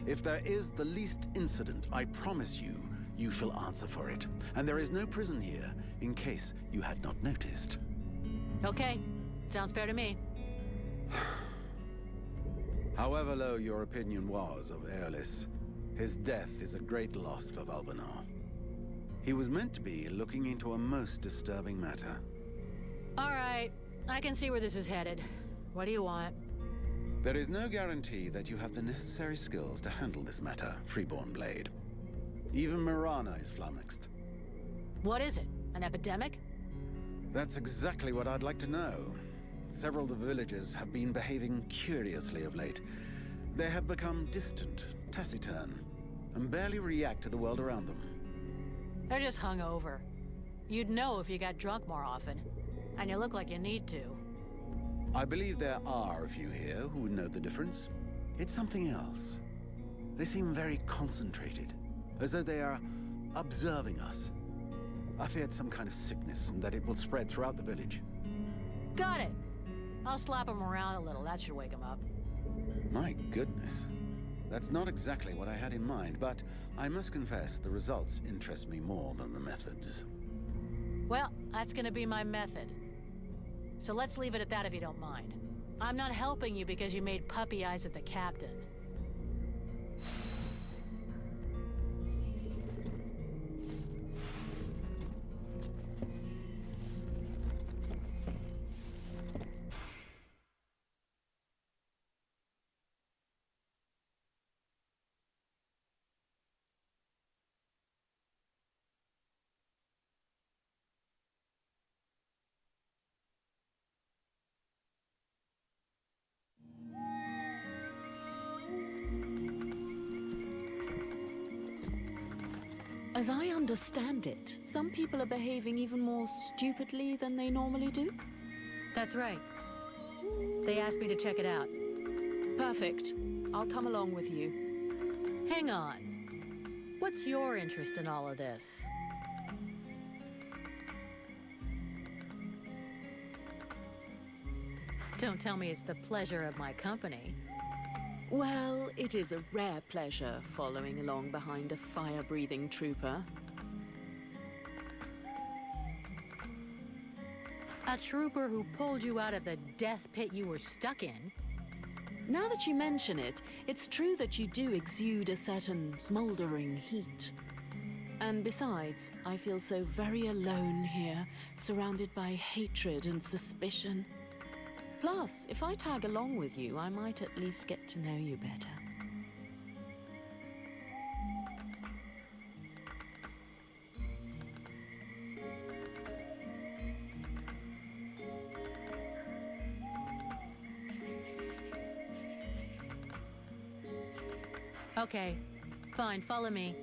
If there is the least incident, I promise you, you shall answer for it. And there is no prison here, in case you had not noticed. Okay, sounds fair to me. However low your opinion was of Aeolus, his death is a great loss for Valvenar. He was meant to be looking into a most disturbing matter. All right, I can see where this is headed. What do you want? There is no guarantee that you have the necessary skills to handle this matter, Freeborn Blade. Even Mirana is flummoxed. What is it? An epidemic? That's exactly what I'd like to know. Several of the villagers have been behaving curiously of late. They have become distant, taciturn, and barely react to the world around them. They're just hungover. You'd know if you got drunk more often. And you look like you need to. I believe there are a few here who would know the difference. It's something else. They seem very concentrated, as though they are observing us. I feared some kind of sickness and that it will spread throughout the village. Got it. I'll slap them around a little. That should wake them up. My goodness. That's not exactly what I had in mind, but I must confess the results interest me more than the methods. Well, that's gonna be my method. So let's leave it at that if you don't mind. I'm not helping you because you made puppy eyes at the captain. As I understand it, some people are behaving even more stupidly than they normally do. That's right. They asked me to check it out. Perfect. I'll come along with you. Hang on. What's your interest in all of this? Don't tell me it's the pleasure of my company. Well, it is a rare pleasure following along behind a fire-breathing trooper. A trooper who pulled you out of the death pit you were stuck in? Now that you mention it, it's true that you do exude a certain smoldering heat. And besides, I feel so very alone here, surrounded by hatred and suspicion. Plus, if I tag along with you, I might at least get to know you better. Okay, fine, follow me.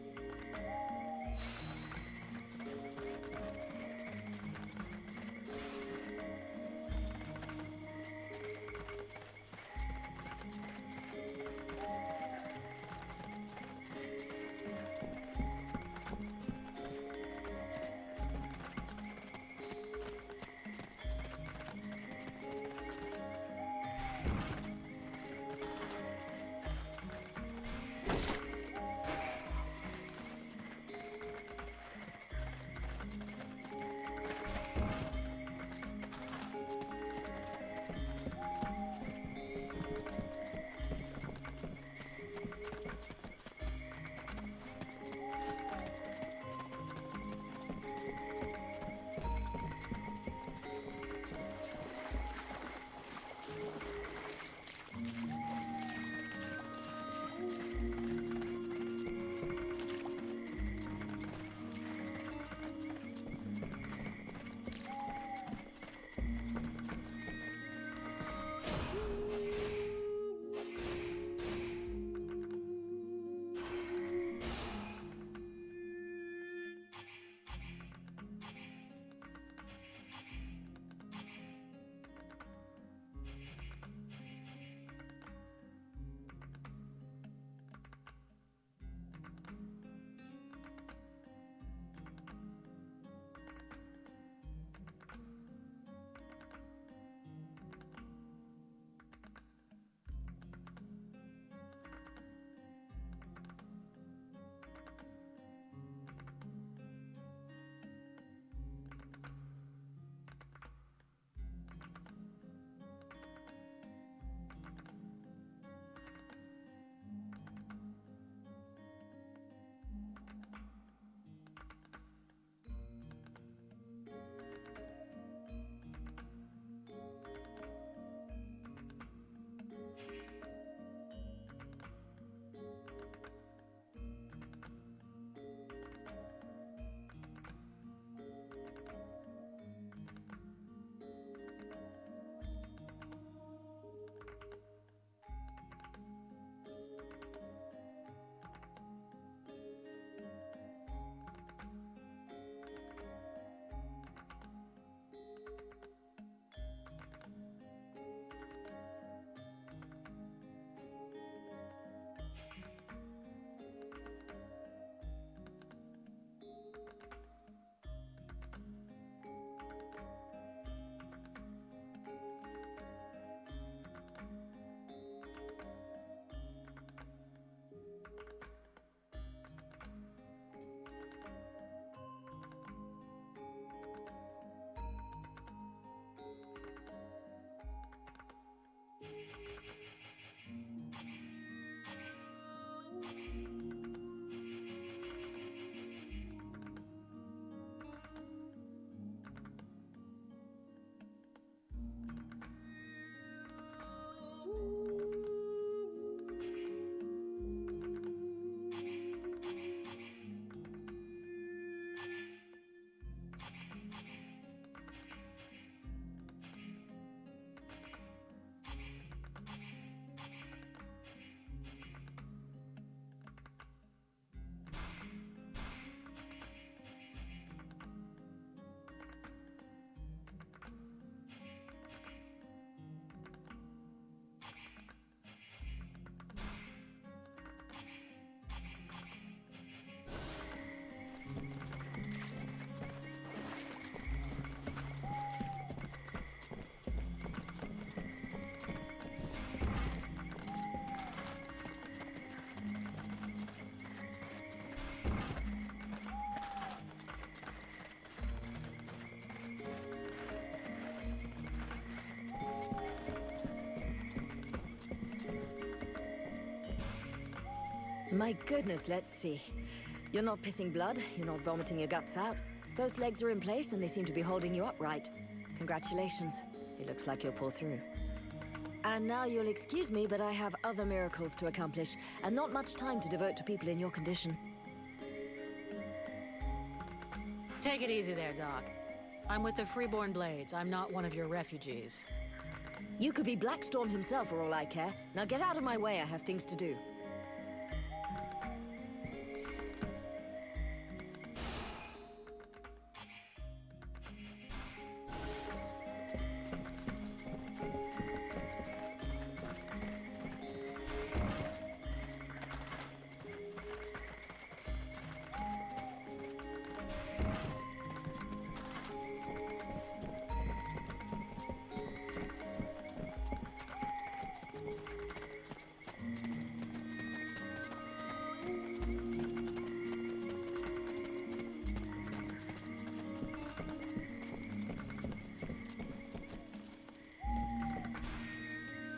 My goodness, let's see. You're not pissing blood, you're not vomiting your guts out. Both legs are in place and they seem to be holding you upright. Congratulations. It looks like you'll pull through. And now you'll excuse me, but I have other miracles to accomplish, and not much time to devote to people in your condition. Take it easy there, Doc. I'm with the Freeborn Blades. I'm not one of your refugees. You could be Blackstorm himself for all I care. Now get out of my way, I have things to do.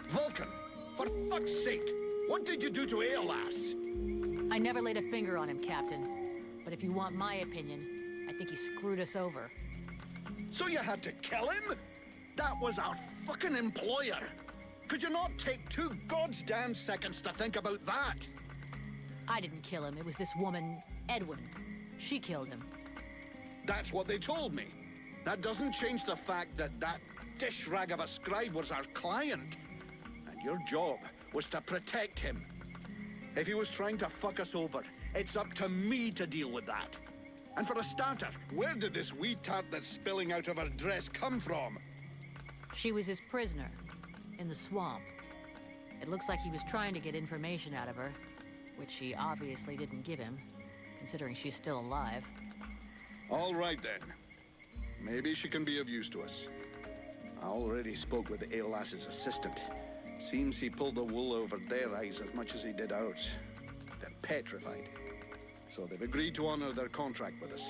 Vulcan! For fuck's sake! What did you do to Aeolas? I never laid a finger on him, Captain. But if you want my opinion, I think he screwed us over. So you had to kill him? That was our fucking employer! Could you not take 2 goddamn seconds to think about that? I didn't kill him. It was this woman, Edwin. She killed him. That's what they told me. That doesn't change the fact that that dish rag of a scribe was our client. And your job was to protect him. If he was trying to fuck us over, it's up to me to deal with that. And for a starter, where did this wee tart that's spilling out of her dress come from? She was his prisoner, in the swamp. It looks like he was trying to get information out of her, which she obviously didn't give him, considering she's still alive. All right, then. Maybe she can be of use to us. I already spoke with Aeolas's assistant. Seems he pulled the wool over their eyes as much as he did ours. They're petrified. So they've agreed to honor their contract with us.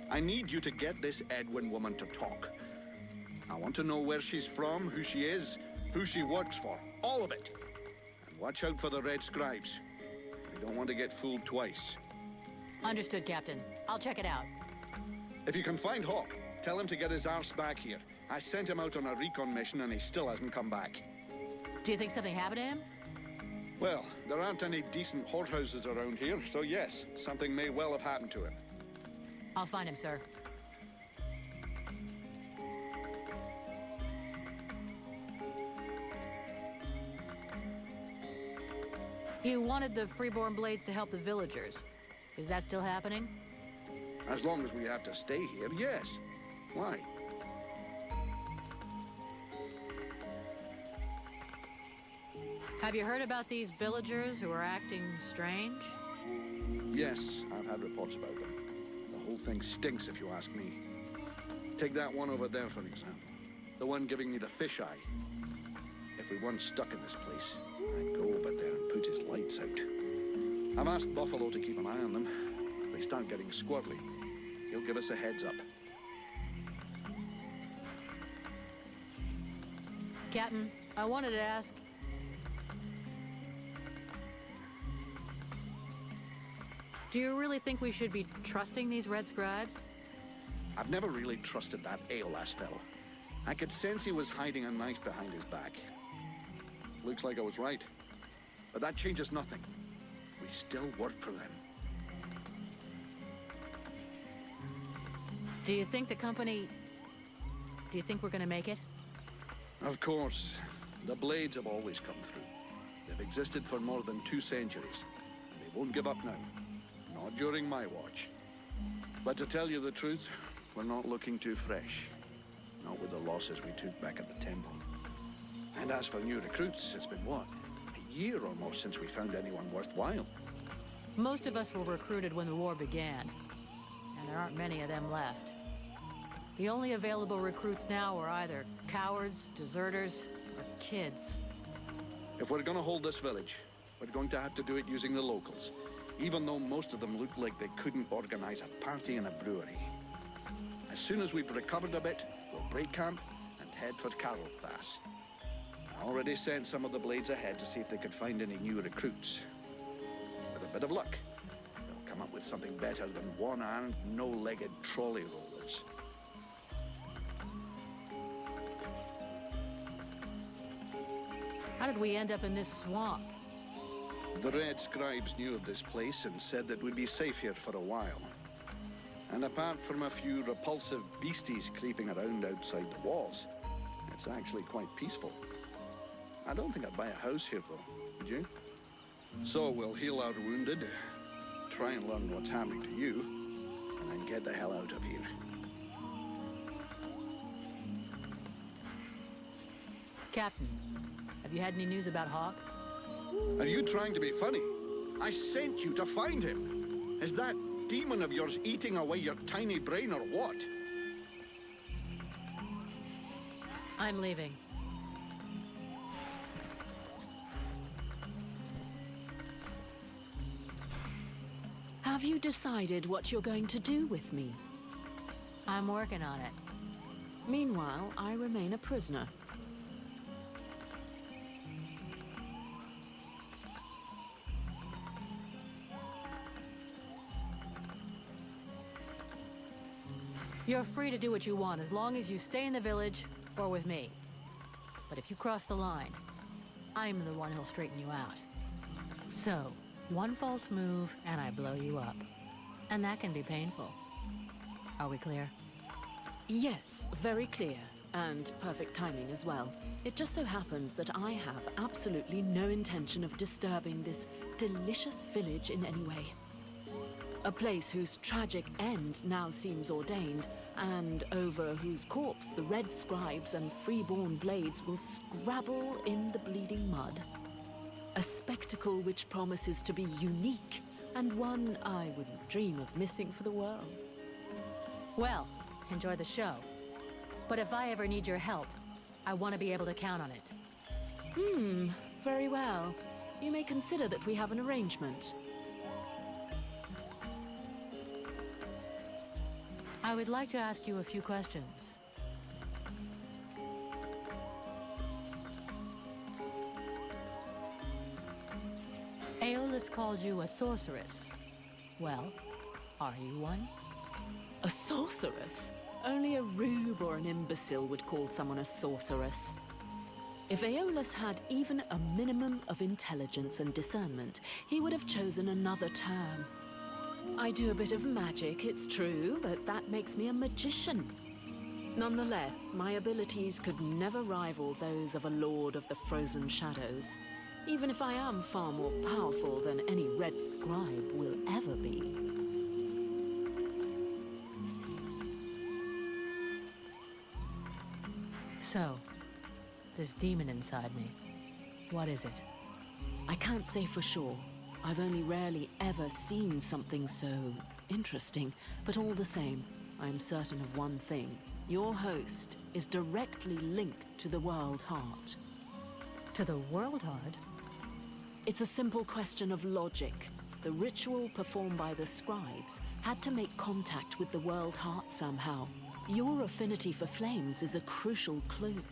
I need you to get this Edwin woman to talk. I want to know where she's from, who she is, who she works for. All of it. And watch out for the Red Scribes. We don't want to get fooled twice. Understood, Captain. I'll check it out. If you can find Hawk, tell him to get his arse back here. I sent him out on a recon mission and he still hasn't come back. Do you think something happened to him? Well, there aren't any decent whorehouses around here, so yes, something may well have happened to him. I'll find him, sir. You wanted the Freeborn Blades to help the villagers. Is that still happening? As long as we have to stay here, yes. Why? Have you heard about these villagers who are acting strange? Yes, I've had reports about them. The whole thing stinks, if you ask me. Take that one over there, for example. The one giving me the fisheye. If we weren't stuck in this place, I'd go over there and put his lights out. I've asked Buffalo to keep an eye on them. If they start getting squirrely, he'll give us a heads up. Captain, I wanted to ask... Do you really think we should be trusting these Red Scribes? I've never really trusted that Aeolas fellow. I could sense he was hiding a knife behind his back. Looks like I was right. But that changes nothing. We still work for them. Do you think the company... Do you think we're gonna make it? Of course. The Blades have always come through. They've existed for more than 2 centuries. And they won't give up now. Not during my watch. But to tell you the truth, we're not looking too fresh. Not with the losses we took back at the temple. And as for new recruits, it's been what? A year almost since we found anyone worthwhile. Most of us were recruited when the war began. And there aren't many of them left. The only available recruits now are either cowards, deserters, or kids. If we're gonna hold this village, we're going to have to do it using the locals. Even though most of them looked like they couldn't organize a party in a brewery. As soon as we've recovered a bit, we'll break camp and head for Carroll Pass. I already sent some of the Blades ahead to see if they could find any new recruits. bit of luck. They'll come up with something better than one-armed, no-legged trolley rollers. How did we end up in this swamp? The Red Scribes knew of this place and said that we'd be safe here for a while. And apart from a few repulsive beasties creeping around outside the walls, it's actually quite peaceful. I don't think I'd buy a house here, though. Would you? So we'll heal our wounded, try and learn what's happening to you, and then get the hell out of here. Captain, have you had any news about Hawk? Are you trying to be funny? I sent you to find him. Is that demon of yours eating away your tiny brain or what? I'm leaving. Have you decided what you're going to do with me? I'm working on it. Meanwhile, I remain a prisoner. You're free to do what you want as long as you stay in the village or with me. But if you cross the line, I'm the one who'll straighten you out. So, one false move and I blow you up. And that can be painful. Are we clear? Yes, very clear. And perfect timing as well. It just so happens that I have absolutely no intention of disturbing this delicious village in any way. A place whose tragic end now seems ordained, and over whose corpse the Red Scribes and freeborn blades will scrabble in the bleeding mud. A spectacle which promises to be unique, and one I wouldn't dream of missing for the world. Well, enjoy the show. But if I ever need your help, I want to be able to count on it. Very well. You may consider that we have an arrangement. I would like to ask you a few questions. Aeolus called you a sorceress. Well, are you one? A sorceress? Only a rube or an imbecile would call someone a sorceress. If Aeolus had even a minimum of intelligence and discernment, he would have chosen another term. I do a bit of magic, it's true, but that makes me a magician. Nonetheless, my abilities could never rival those of a Lord of the Frozen Shadows, even if I am far more powerful than any Red Scribe will ever be. So, this demon inside me, what is it? I can't say for sure. I've only rarely ever seen something so interesting, but all the same, I am certain of one thing. Your host is directly linked to the World Heart. To the World Heart? It's a simple question of logic. The ritual performed by the scribes had to make contact with the World Heart somehow. Your affinity for flames is a crucial clue.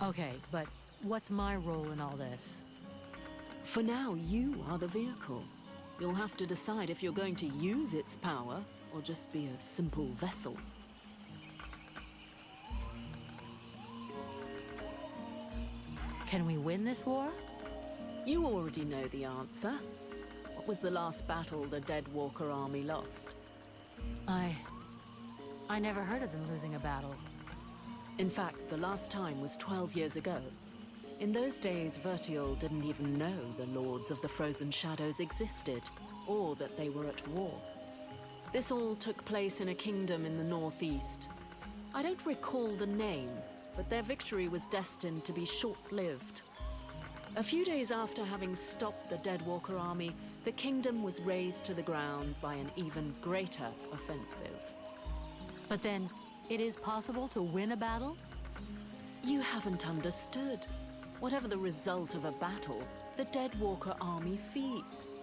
Okay, but what's my role in all this? For now, you are the vehicle. You'll have to decide if you're going to use its power or just be a simple vessel. Can we win this war? You already know the answer. What was the last battle the Dead Walker army lost? I never heard of them losing a battle. In fact, the last time was 12 years ago. In those days, Vertiol didn't even know the Lords of the Frozen Shadows existed, or that they were at war. This all took place in a kingdom in the northeast. I don't recall the name, but their victory was destined to be short-lived. A few days after having stopped the Deadwalker army, the kingdom was razed to the ground by an even greater offensive. But then, it is possible to win a battle? You haven't understood. Whatever the result of a battle, the Deadwalker army feeds.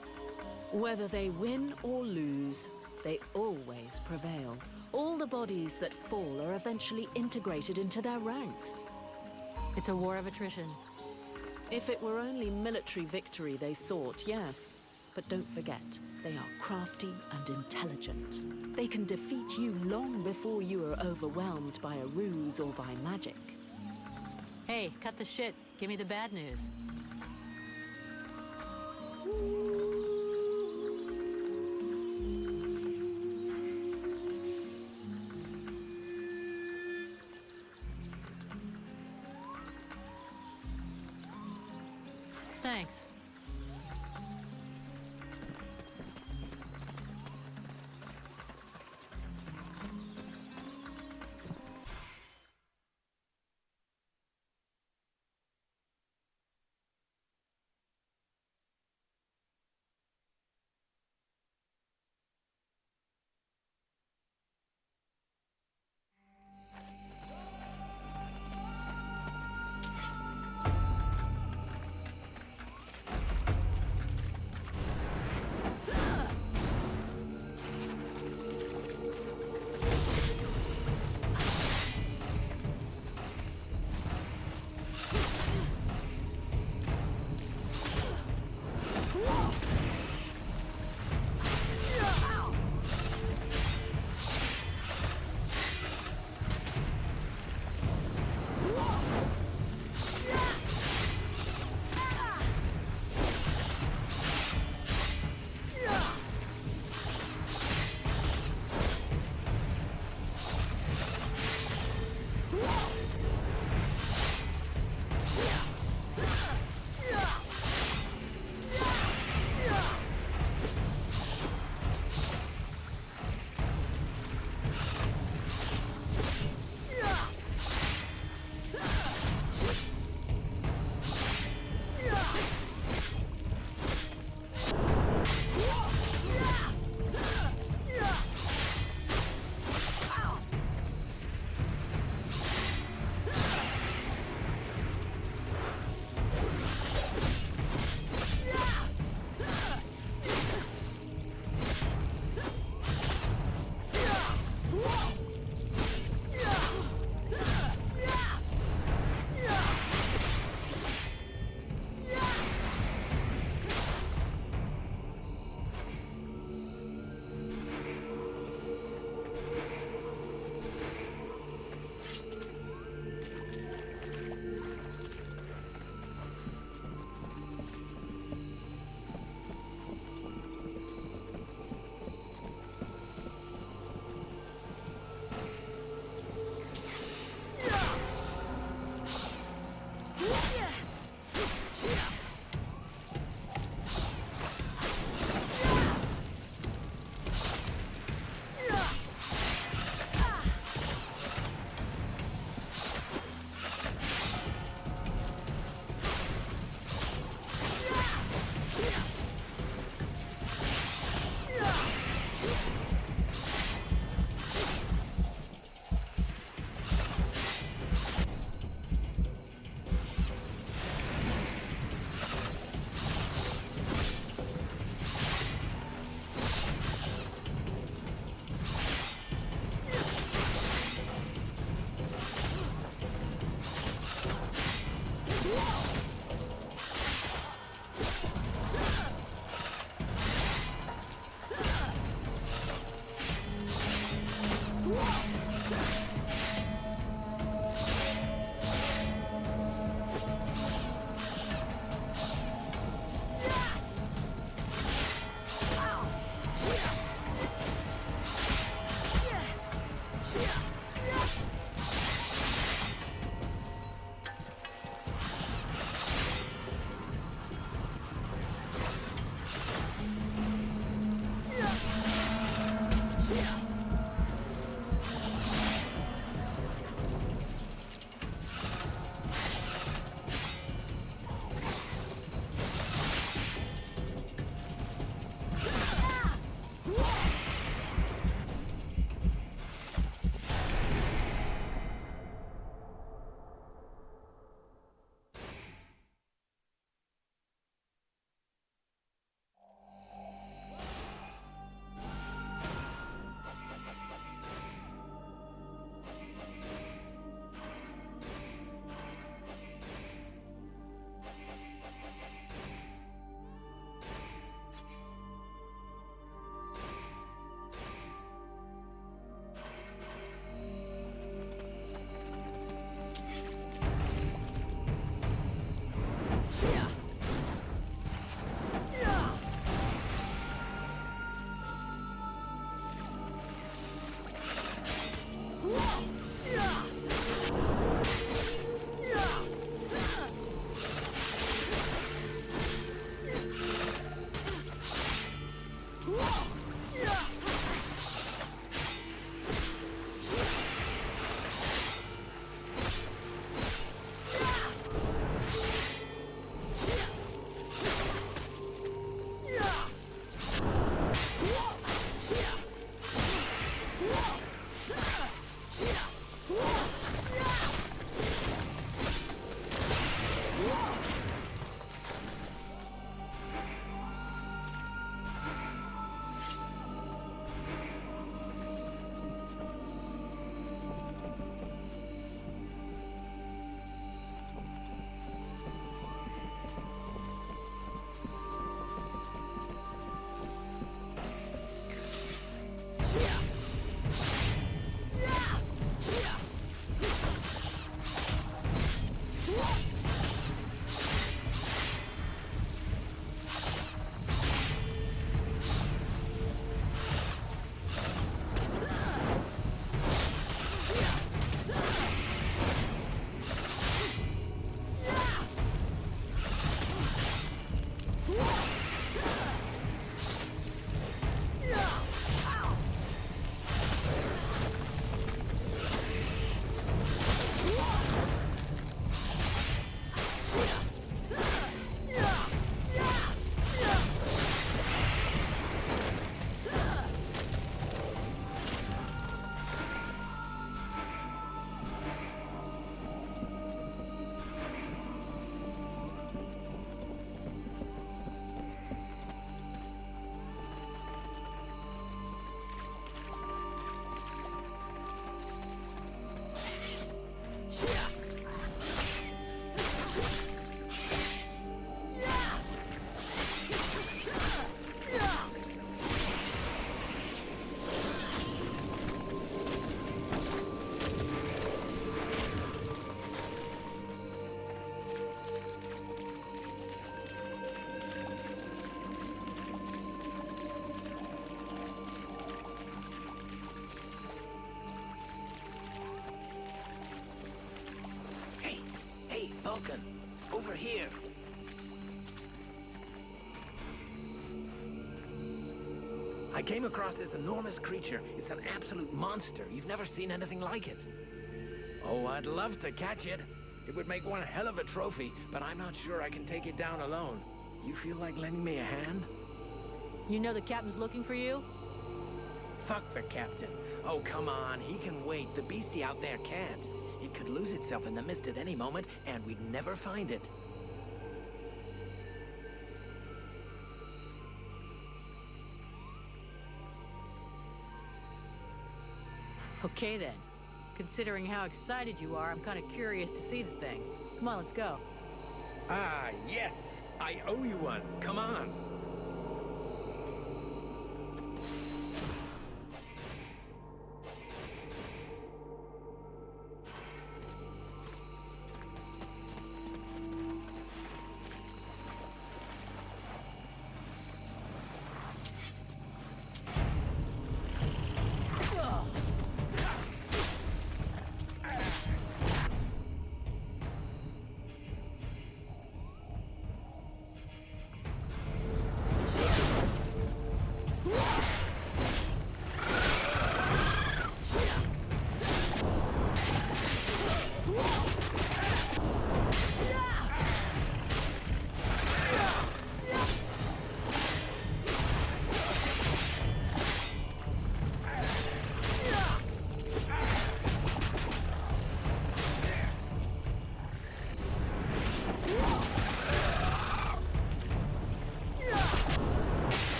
Whether they win or lose, they always prevail. All the bodies that fall are eventually integrated into their ranks. It's a war of attrition. If it were only military victory they sought, yes. But don't forget, they are crafty and intelligent. They can defeat you long before you are overwhelmed by a ruse or by magic. Hey, cut the shit. Give me the bad news. Thanks. Vulcan, over here. I came across this enormous creature. It's an absolute monster. You've never seen anything like it. Oh, I'd love to catch it. It would make one hell of a trophy, but I'm not sure I can take it down alone. You feel like lending me a hand? You know the captain's looking for you? Fuck the captain. Oh, come on. He can wait. The beastie out there can't. It could lose itself in the mist at any moment, and we'd never find it. Okay then. Considering how excited you are, I'm kind of curious to see the thing. Come on, let's go. Ah, yes! I owe you one. Come on.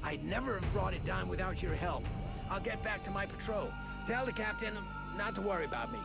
I'd never have brought it down without your help. I'll get back to my patrol. Tell the captain not to worry about me.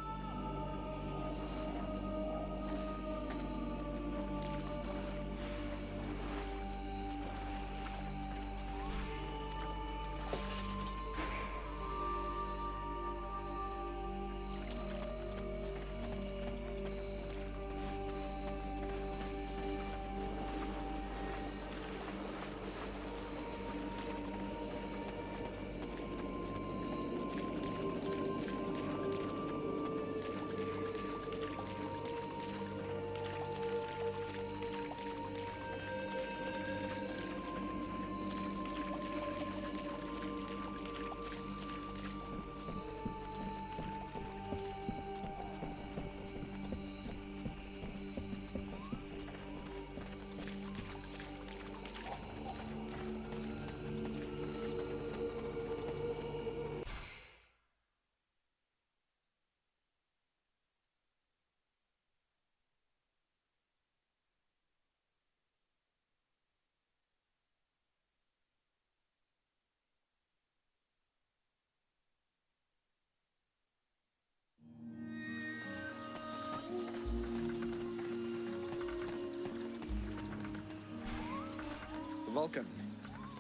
Vulcan,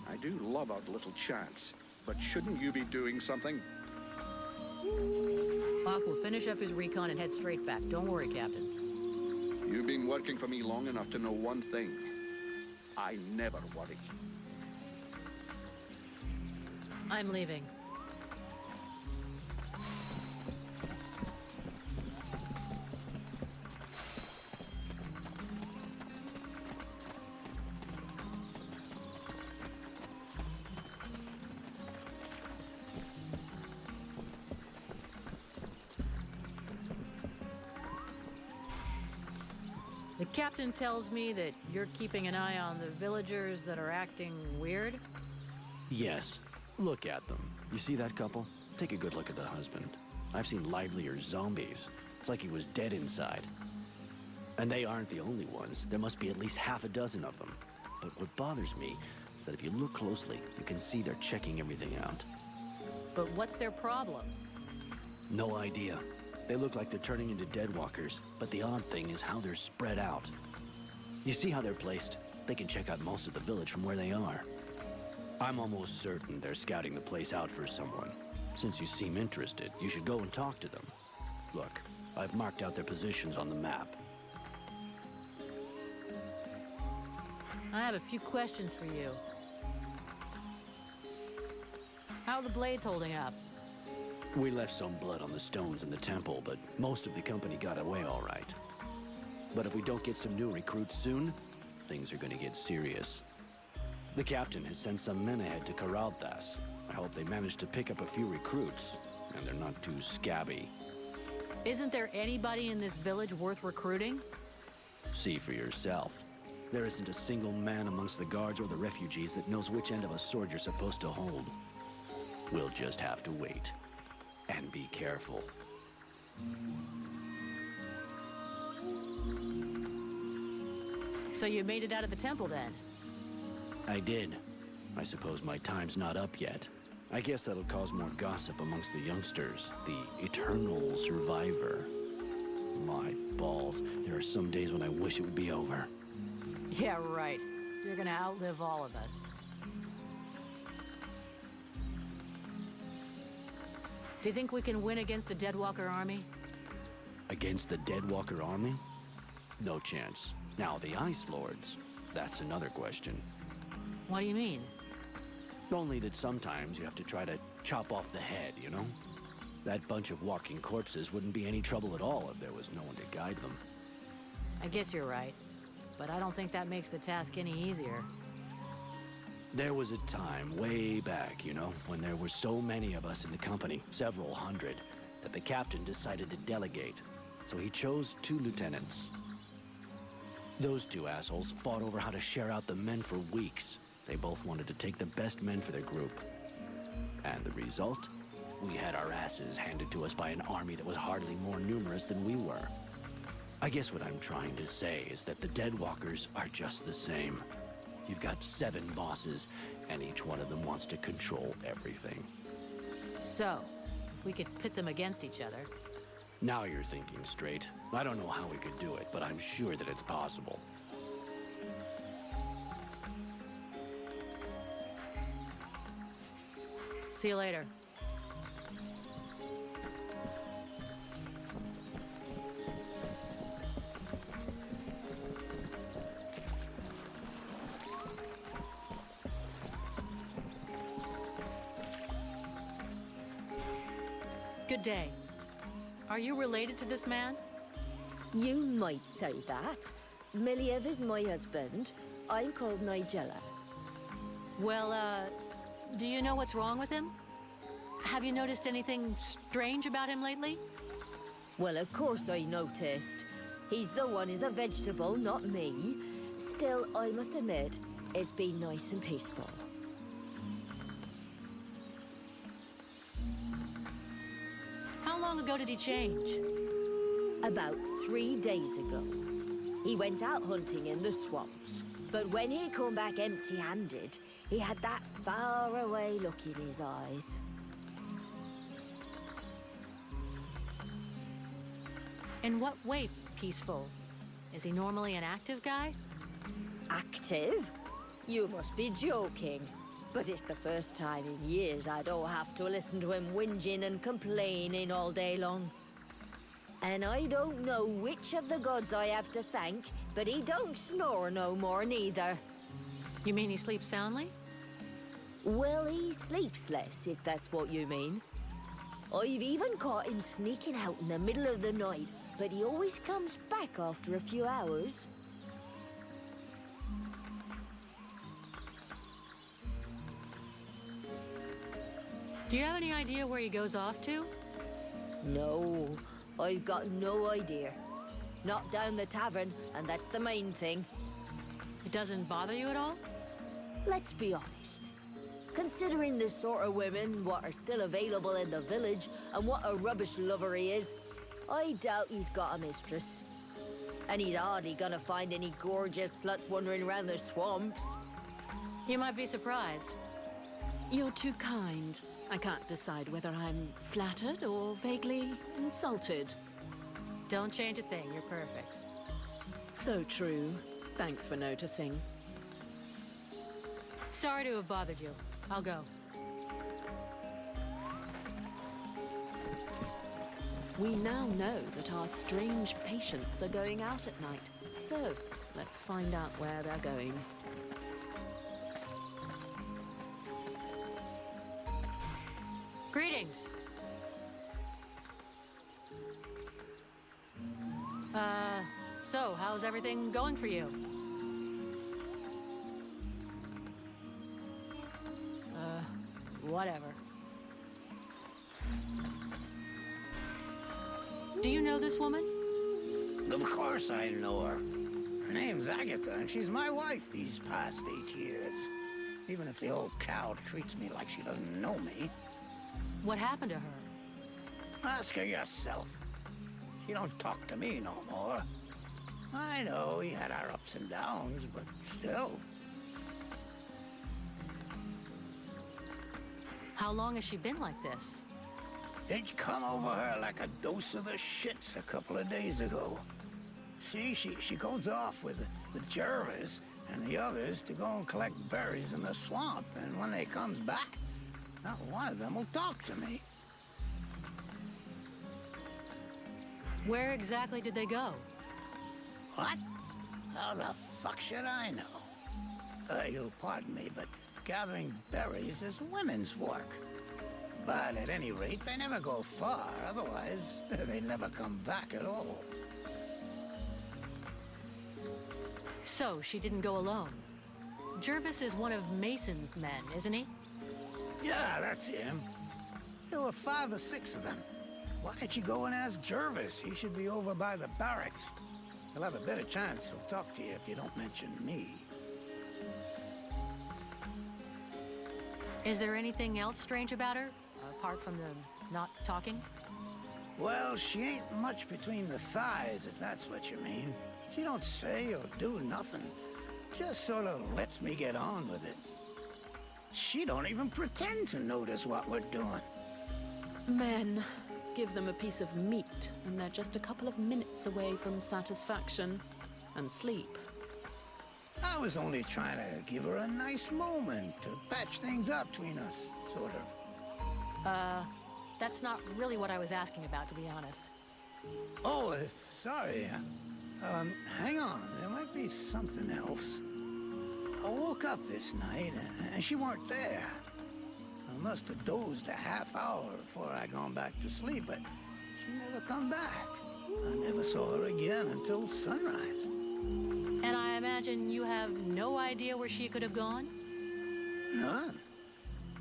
I do love our little chats, but shouldn't you be doing something? Hawk will finish up his recon and head straight back. Don't worry, Captain. You've been working for me long enough to know one thing. I never worry. I'm leaving. The captain tells me that you're keeping an eye on the villagers that are acting weird? Yes. Look at them. You see that couple? Take a good look at the husband. I've seen livelier zombies. It's like he was dead inside. And they aren't the only ones. There must be at least half a dozen of them. But what bothers me is that if you look closely, you can see they're checking everything out. But what's their problem? No idea. They look like they're turning into deadwalkers, but the odd thing is how they're spread out. You see how they're placed? They can check out most of the village from where they are. I'm almost certain they're scouting the place out for someone. Since you seem interested, you should go and talk to them. Look, I've marked out their positions on the map. I have a few questions for you. How are the blades holding up? We left some blood on the stones in the temple, but most of the company got away all right. But if we don't get some new recruits soon, things are gonna get serious. The captain has sent some men ahead to Karalthas. I hope they manage to pick up a few recruits, and they're not too scabby. Isn't there anybody in this village worth recruiting? See for yourself. There isn't a single man amongst the guards or the refugees that knows which end of a sword you're supposed to hold. We'll just have to wait. And be careful. So you made it out of the temple then? I did. I suppose my time's not up yet. I guess that'll cause more gossip amongst the youngsters. The eternal survivor. My balls. There are some days when I wish it would be over. Yeah, right. You're gonna outlive all of us. Do you think we can win against the Deadwalker army? Against the Deadwalker army? No chance. Now, the Ice Lords, that's another question. What do you mean? Only that sometimes you have to try to chop off the head, you know? That bunch of walking corpses wouldn't be any trouble at all if there was no one to guide them. I guess you're right. But I don't think that makes the task any easier. There was a time way back, you know, when there were so many of us in the company, several hundred, that the captain decided to delegate. So he chose 2 lieutenants. Those 2 assholes fought over how to share out the men for weeks. They both wanted to take the best men for their group. And the result? We had our asses handed to us by an army that was hardly more numerous than we were. I guess what I'm trying to say is that the Deadwalkers are just the same. You've got 7 bosses, and each one of them wants to control everything. So, if we could pit them against each other... Now you're thinking straight. I don't know how we could do it, but I'm sure that it's possible. See you later. Good day. Are you related to this man? You might say that. Miliev is my husband. I'm called Nigella. Well, do you know what's wrong with him? Have you noticed anything strange about him lately? Well, of course I noticed. He's the one who's a vegetable, not me. Still, I must admit, it's been nice and peaceful. How long ago did he change? About 3 days ago. He went out hunting in the swamps. But when he come back empty-handed, he had that far-away look in his eyes. In what way peaceful? Is he normally an active guy? Active? You must be joking. But it's the first time in years I don't have to listen to him whinging and complaining all day long. And I don't know which of the gods I have to thank, but he don't snore no more neither. You mean he sleeps soundly? Well, he sleeps less, if that's what you mean. I've even caught him sneaking out in the middle of the night, but he always comes back after a few hours. Do you have any idea where he goes off to? No, I've got no idea. Not down the tavern, and that's the main thing. It doesn't bother you at all? Let's be honest. Considering the sort of women what are still available in the village, and what a rubbish lover he is, I doubt he's got a mistress. And he's hardly gonna find any gorgeous sluts wandering around the swamps. You might be surprised. You're too kind. I can't decide whether I'm flattered or vaguely insulted. Don't change a thing, you're perfect. So true. Thanks for noticing. Sorry to have bothered you. I'll go. We now know that our strange patients are going out at night. So, Let's find out where they're going. Greetings. So, how's everything going for you? Whatever. Do you know this woman? Of course I know her. Her name's Agatha, and she's my wife these past 8 years. Even if the old cow treats me like she doesn't know me. What happened to her? Ask her yourself. She don't talk to me no more. I know he had our ups and downs, but still. How long has she been like this? It come over her like a dose of the shits a couple of days ago. See, she goes off with Jervis and the others to go and collect berries in the swamp, and when they comes back, not one of them will talk to me. Where exactly did they go? What? How the fuck should I know? You'll pardon me, but gathering berries is women's work. But at any rate, they never go far, otherwise they never come back at all. So, she didn't go alone. Jervis is one of Mason's men, isn't he? Yeah, that's him. There were 5 or 6 of them. Why don't you go and ask Jervis? He should be over by the barracks. He'll have a better chance. He'll talk to you if you don't mention me. Is there anything else strange about her, apart from the not talking? Well, she ain't much between the thighs, if that's what you mean. She don't say or do nothing. Just sort of lets me get on with it. She don't even pretend to notice what we're doing. Men. Give them a piece of meat, and they're just a couple of minutes away from satisfaction and sleep. I was only trying to give her a nice moment to patch things up between us, sort of. That's not really what I was asking about, to be honest. Oh, sorry. Hang on. There might be something else. I woke up this night, and she weren't there. I must have dozed a half hour before I gone back to sleep, but she never come back. I never saw her again until sunrise. And I imagine you have no idea where she could have gone? None.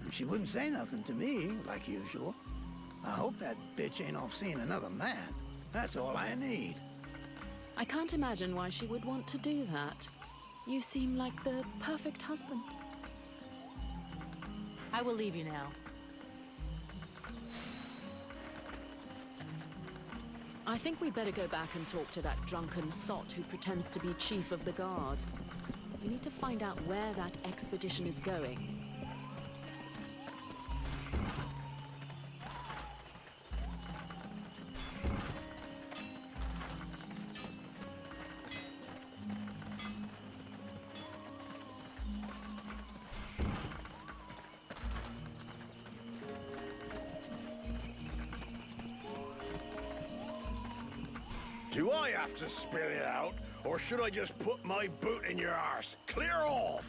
And she wouldn't say nothing to me, like usual. I hope that bitch ain't off seeing another man. That's all I need. I can't imagine why she would want to do that. You seem like the perfect husband. I will leave you now. I think we'd better go back and talk to that drunken sot who pretends to be chief of the guard. We need to find out where that expedition is going. Do I have to spill it out, or should I just put my boot in your arse? Clear off!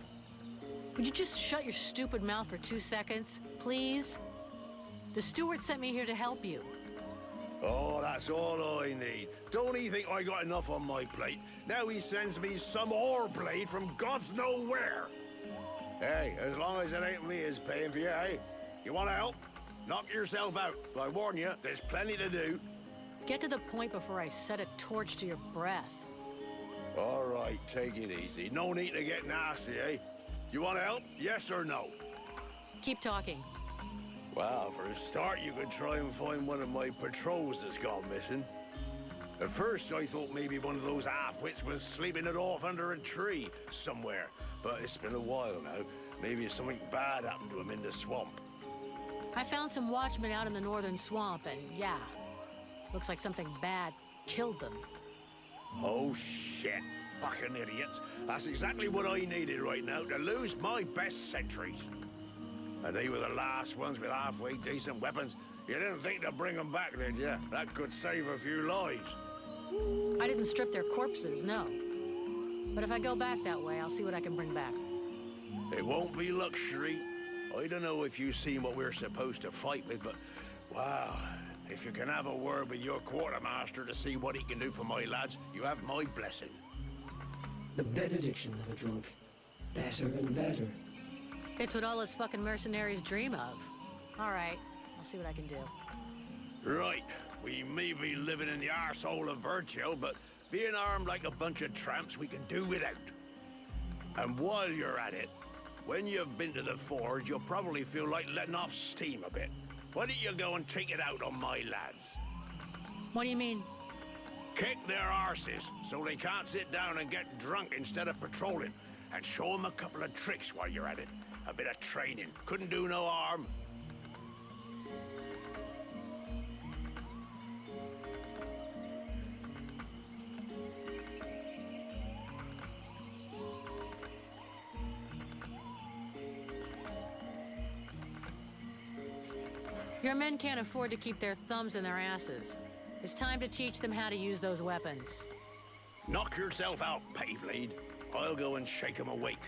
Would you just shut your stupid mouth for 2 seconds, please? The steward sent me here to help you. Oh, that's all I need. Don't he think I got enough on my plate? Now he sends me some ore blade from God's nowhere. Hey, as long as it ain't me is paying for you, hey? You want to help? Knock yourself out. I warn you, there's plenty to do. Get to the point before I set a torch to your breath. All right, take it easy. No need to get nasty, eh? You want to help? Yes or no? Keep talking. Well, for a start, you could try and find one of my patrols that's gone missing. At first, I thought maybe one of those half-wits was sleeping it off under a tree somewhere. But it's been a while now. Maybe something bad happened to him in the swamp. I found some watchmen out in the northern swamp, and yeah, looks like something bad killed them. Oh, shit. Fucking idiots. That's exactly what I needed right now, to lose my best sentries. And they were the last ones with halfway decent weapons. You didn't think to bring them back, did you? That could save a few lives. I didn't strip their corpses, no. But if I go back that way, I'll see what I can bring back. It won't be luxury. I don't know if you've seen what we're supposed to fight with, but wow, if you can have a word with your quartermaster to see what he can do for my lads, you have my blessing. The benediction of a drunk. Better and better. It's what all us fucking mercenaries dream of. All right, I'll see what I can do. Right, we may be living in the arsehole of Virgil, but being armed like a bunch of tramps we can do without. And while you're at it, when you've been to the forge, you'll probably feel like letting off steam a bit. Why don't you go and take it out on my lads? What do you mean? Kick their arses so they can't sit down and get drunk instead of patrolling. And show them a couple of tricks while you're at it. A bit of training. Couldn't do no harm. Your men can't afford to keep their thumbs in their asses. It's time to teach them how to use those weapons. Knock yourself out, Payblade. I'll go and shake them awake.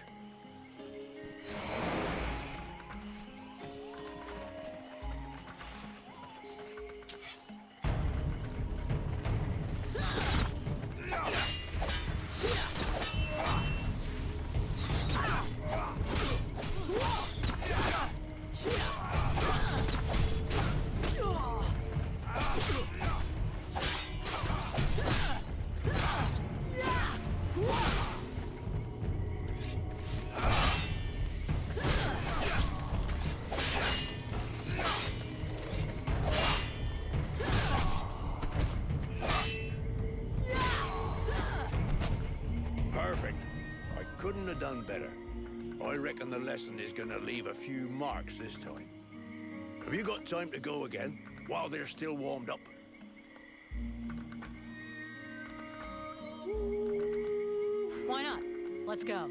Couldn't have done better. I reckon the lesson is gonna leave a few marks this time. Have you got time to go again, while they're still warmed up? Why not? Let's go.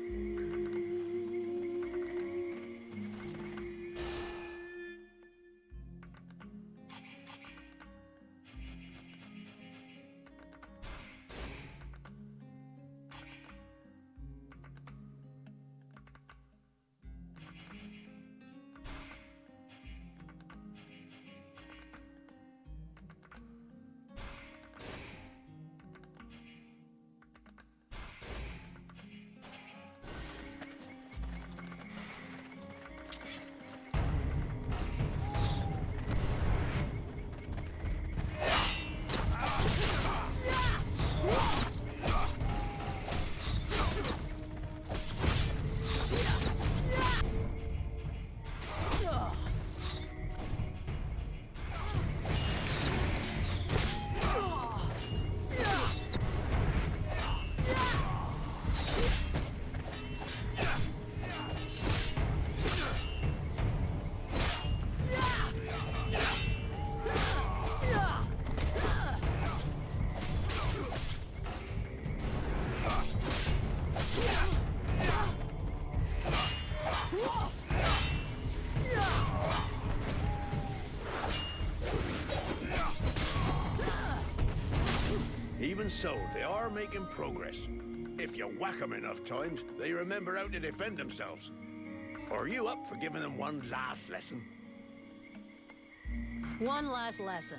Even so, they are making progress. If you whack them enough times, they remember how to defend themselves. Are you up for giving them one last lesson? One last lesson.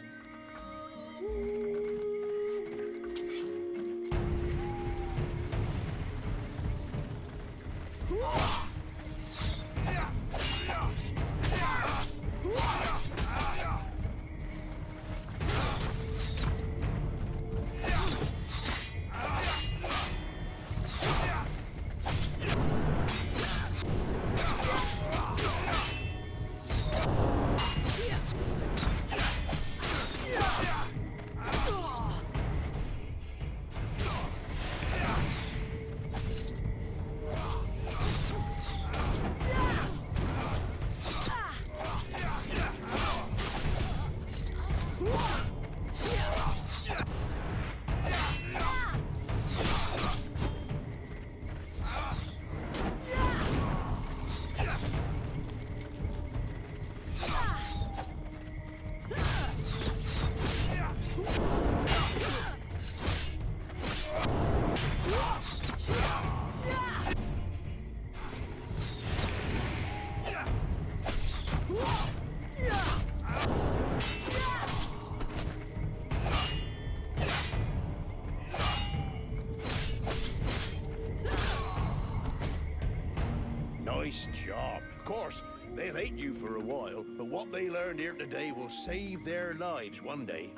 Nice job. Of course, they'll hate you for a while, but what they learned here today will save their lives one day.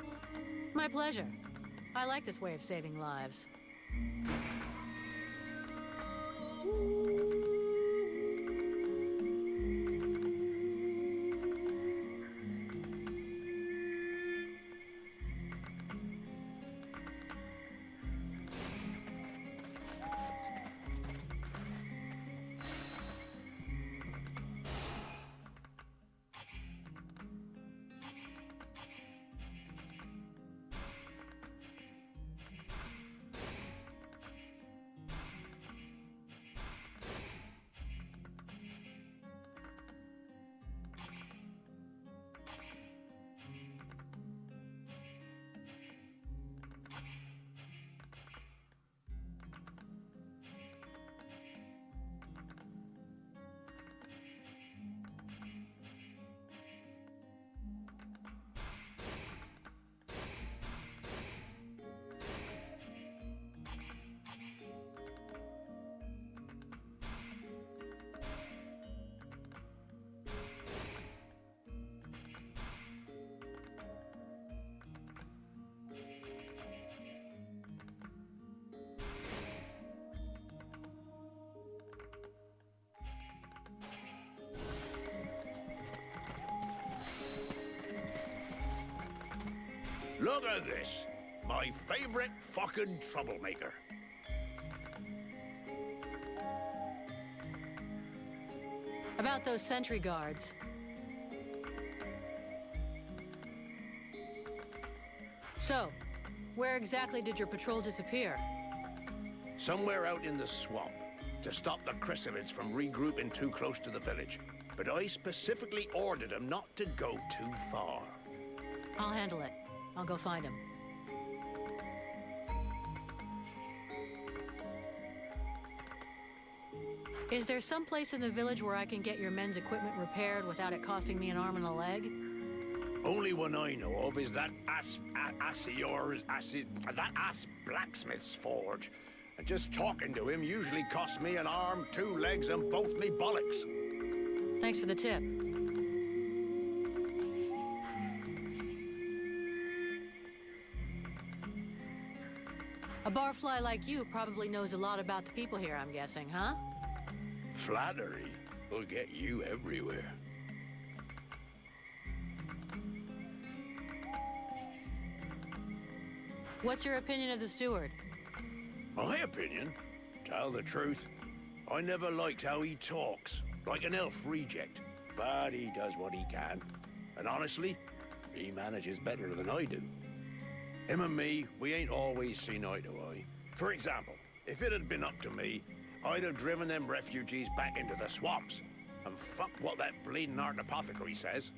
My pleasure. I like this way of saving lives. Look at this. My favorite fucking troublemaker. About those sentry guards. So, where exactly did your patrol disappear? Somewhere out in the swamp, to stop the chrysalids from regrouping too close to the village. But I specifically ordered them not to go too far. I'll handle it. I'll go find him. Is there some place in the village where I can get your men's equipment repaired without it costing me an arm and a leg? Only one I know of is that ass blacksmith's forge. And just talking to him usually costs me an arm, 2 legs, and both me bollocks. Thanks for the tip. A barfly like you probably knows a lot about the people here, I'm guessing, huh? Flattery will get you everywhere. What's your opinion of the steward? My opinion? Tell the truth, I never liked how he talks, like an elf reject. But he does what he can. And honestly, he manages better than I do. Him and me, we ain't always seen eye to eye. For example, if it had been up to me, I'd have driven them refugees back into the swamps. And fuck what that bleeding art apothecary says.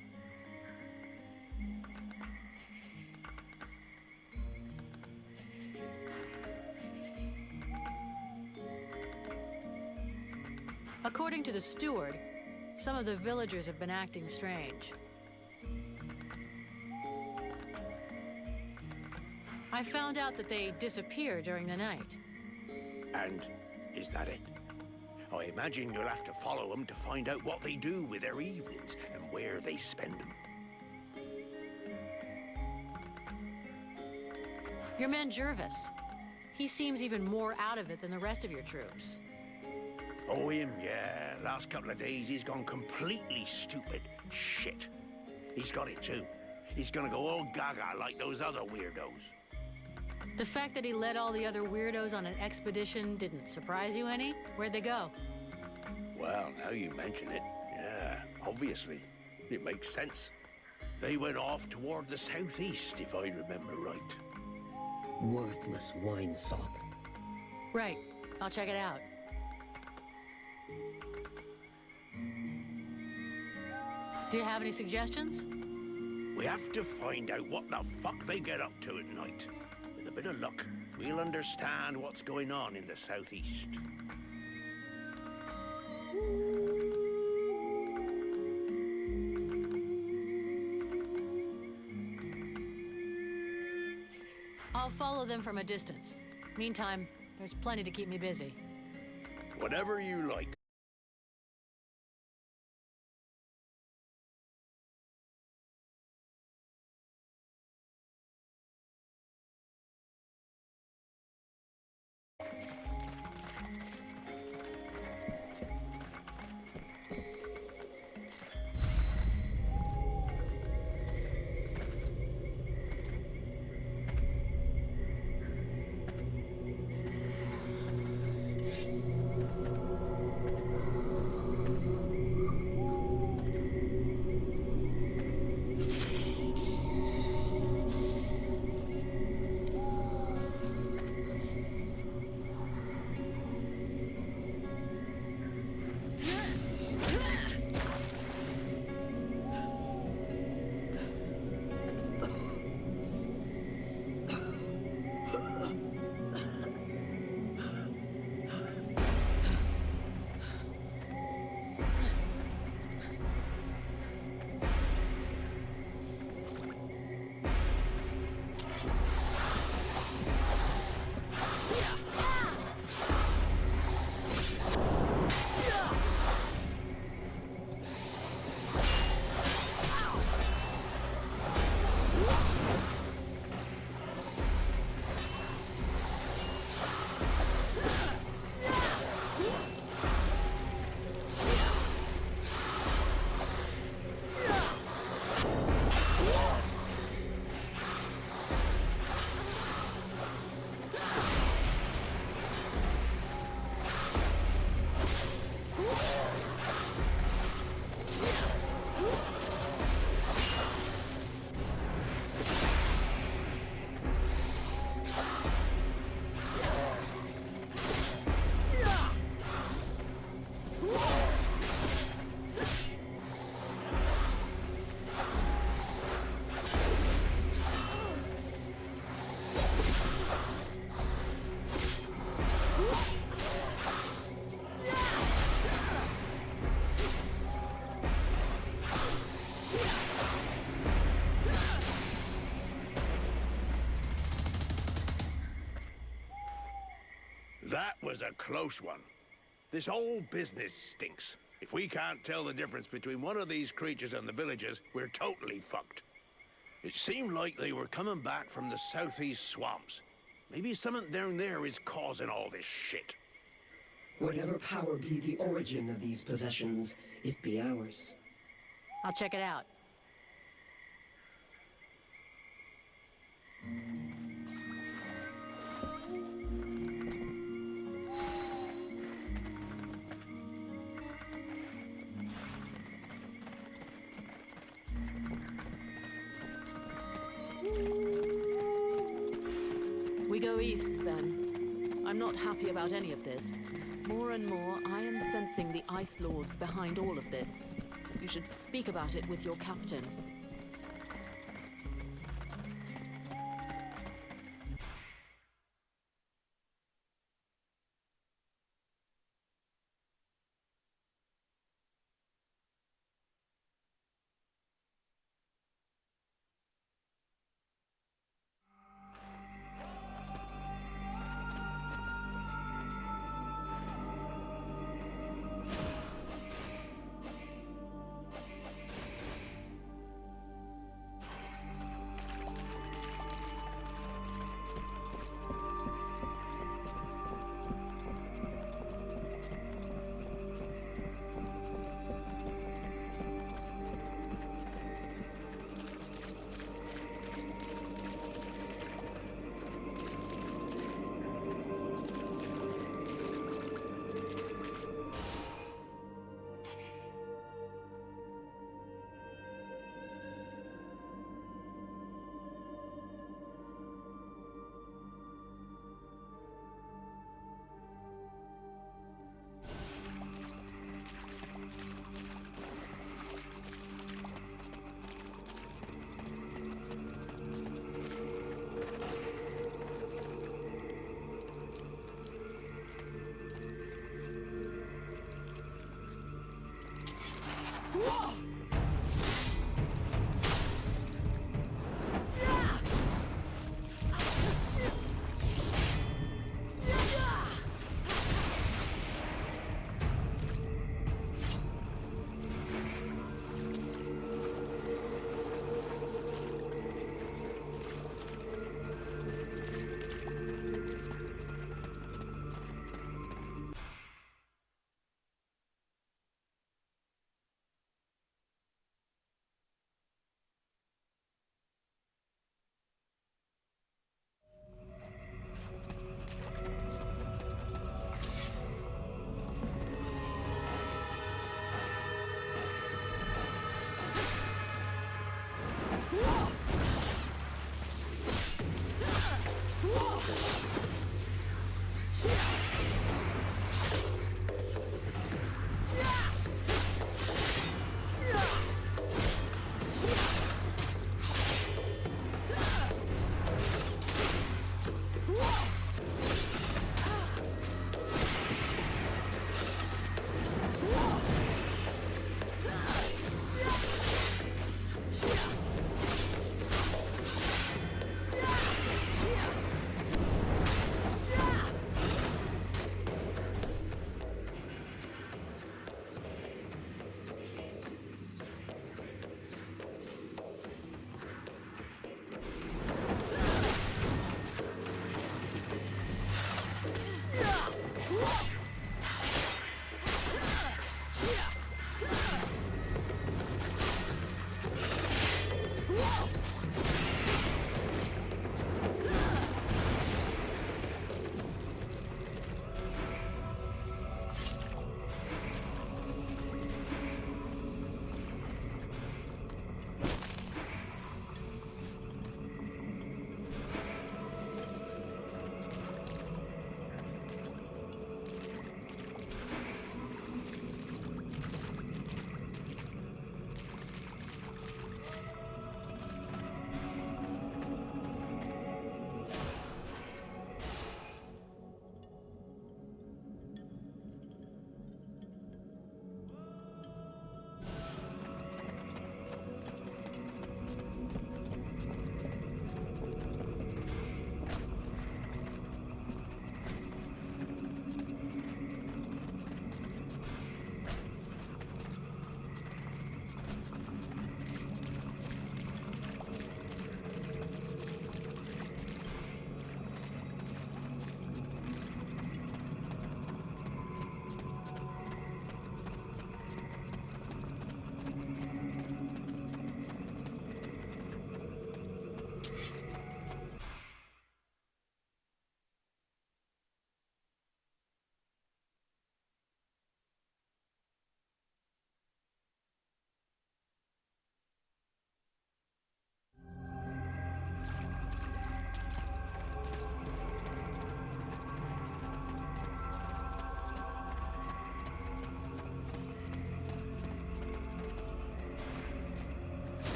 According to the steward, some of the villagers have been acting strange. I found out that they disappear during the night. And is that it? I imagine you'll have to follow them to find out what they do with their evenings and where they spend them. Your man Jervis. He seems even more out of it than the rest of your troops. Oh, him, yeah. Last couple of days, he's gone completely stupid. Shit. He's got it, too. He's gonna go all gaga like those other weirdos. The fact that he led all the other weirdos on an expedition didn't surprise you any? Where'd they go? Well, now you mention it, yeah, obviously. It makes sense. They went off toward the southeast, if I remember right. Worthless wine sop. Right. I'll check it out. Do you have any suggestions? We have to find out what the fuck they get up to at night. With a bit of luck, we'll understand what's going on in the southeast. I'll follow them from a distance. Meantime, there's plenty to keep me busy. Whatever you like. a close one. This whole business stinks. If we can't tell the difference between one of these creatures and the villagers, we're totally fucked. It seemed like they were coming back from the southeast swamps. Maybe something down there is causing all this shit. Whatever power be the origin of these possessions, it be ours. I'll check it out. We go east, then. I'm not happy about any of this. More and more, I am sensing the Ice Lords behind all of this. You should speak about it with your captain.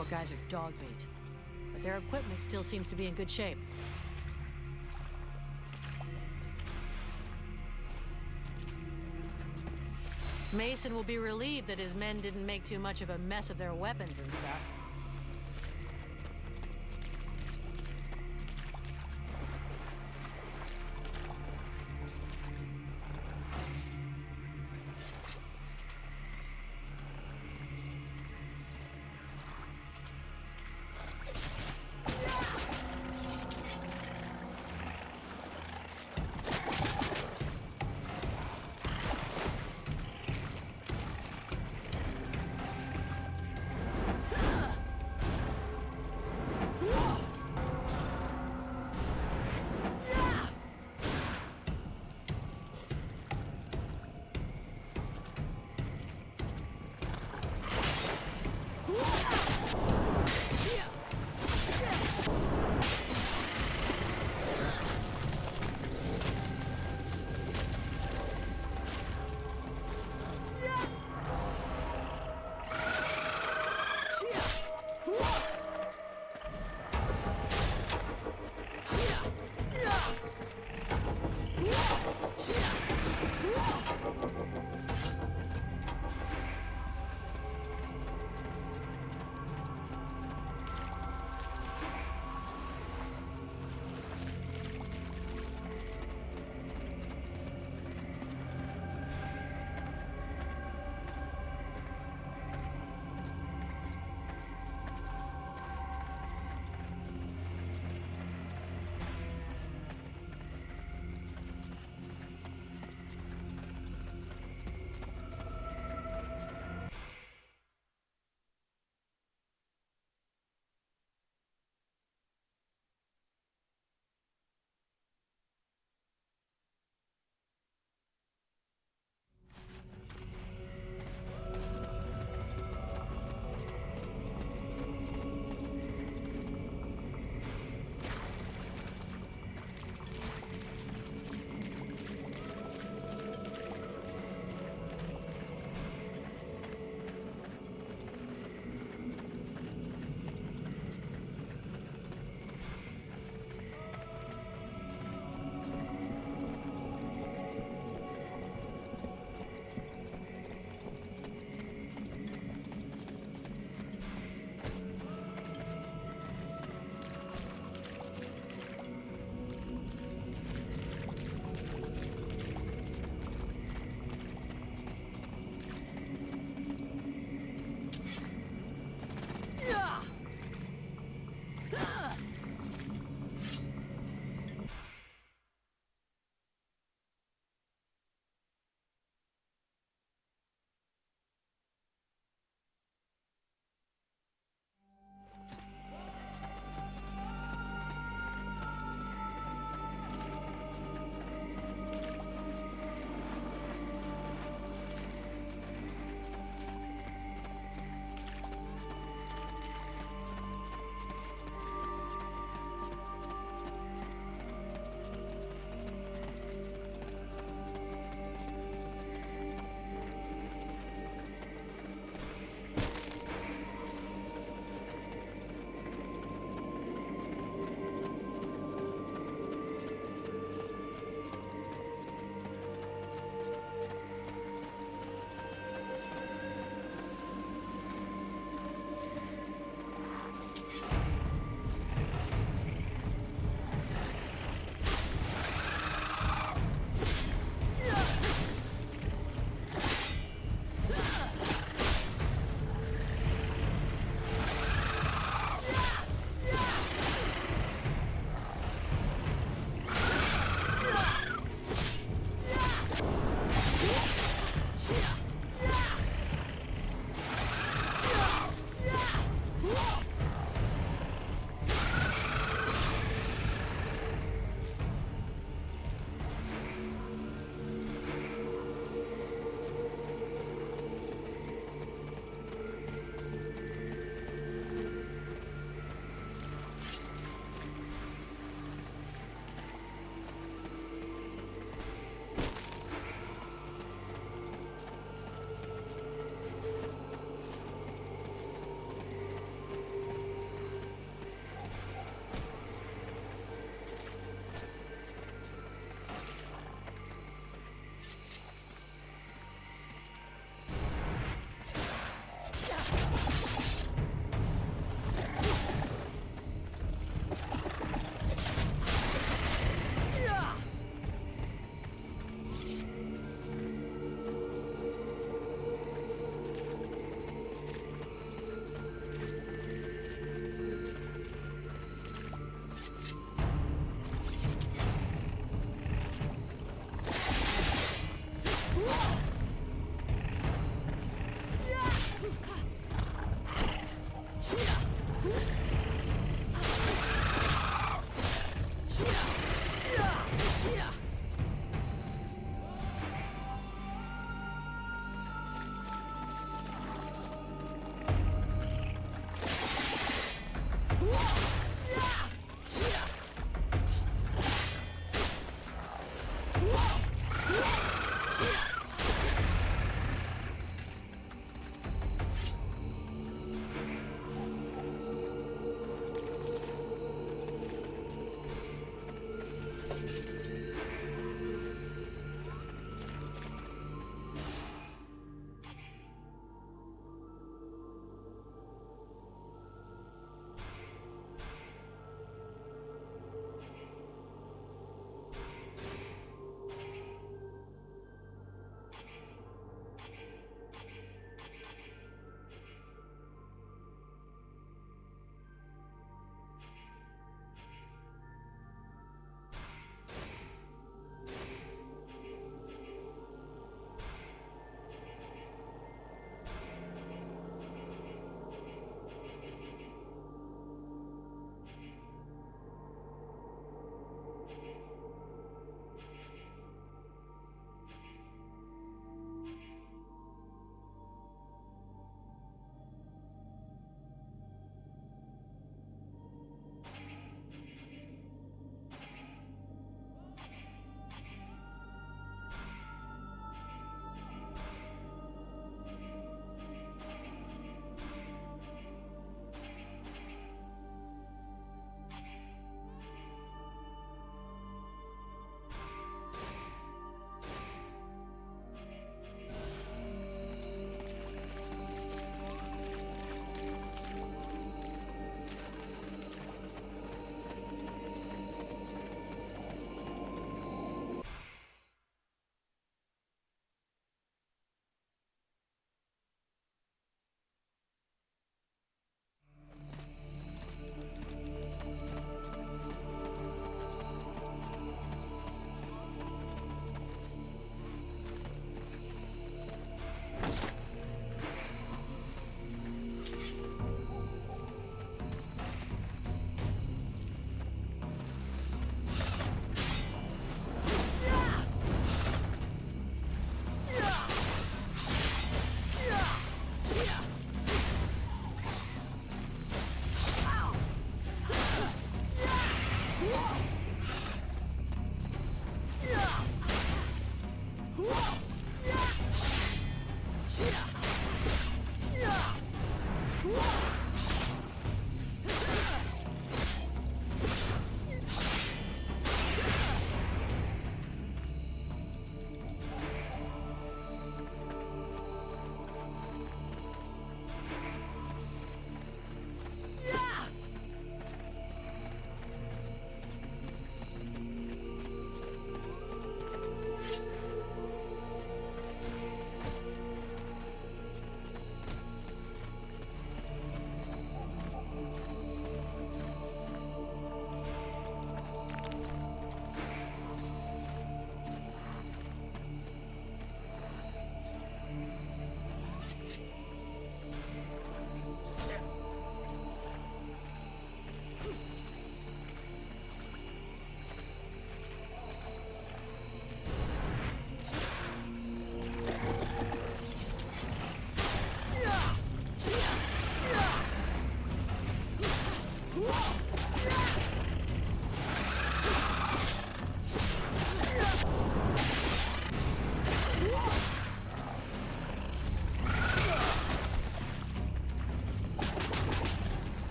Poor guys are dog meat, but their equipment still seems to be in good shape. Mason will be relieved that his men didn't make too much of a mess of their weapons and stuff.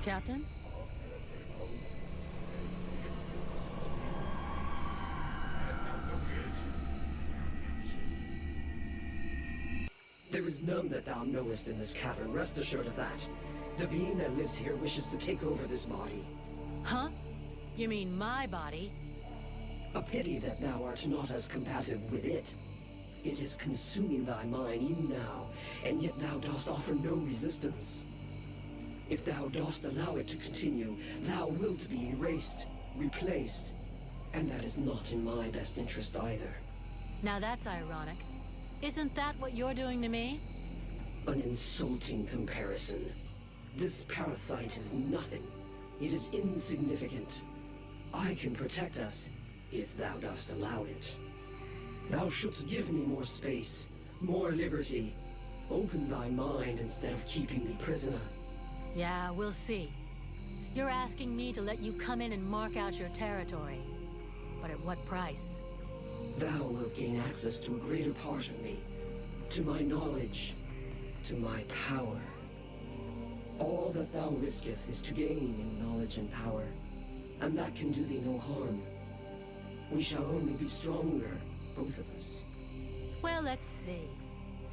Captain? There is none that thou knowest in this cavern, rest assured of that. The being that lives here wishes to take over this body. Huh? You mean my body? A pity that thou art not as combative with it. It is consuming thy mind even now, and yet thou dost offer no resistance. If thou dost allow it to continue, thou wilt be erased, replaced, and that is not in my best interest either. Now that's ironic. Isn't that what you're doing to me? An insulting comparison. This parasite is nothing. It is insignificant. I can protect us, if thou dost allow it. Thou shouldst give me more space, more liberty. Open thy mind instead of keeping me prisoner. Yeah, we'll see. You're asking me to let you come in and mark out your territory. But at what price? Thou wilt gain access to a greater part of me. To my knowledge. To my power. All that thou risketh is to gain in knowledge and power. And that can do thee no harm. We shall only be stronger, both of us. Well, let's see.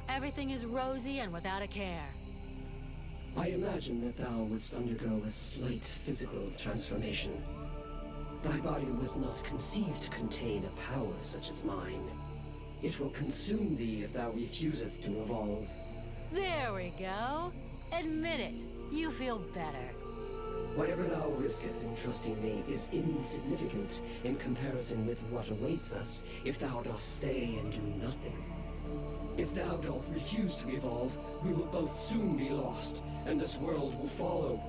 Everything is rosy and without a care. I imagine that thou wouldst undergo a slight physical transformation. Thy body was not conceived to contain a power such as mine. It will consume thee if thou refusest to evolve. There we go. Admit it. You feel better. Whatever thou risketh in trusting me is insignificant in comparison with what awaits us if thou dost stay and do nothing. If thou dost refuse to evolve, we will both soon be lost, and this world will follow.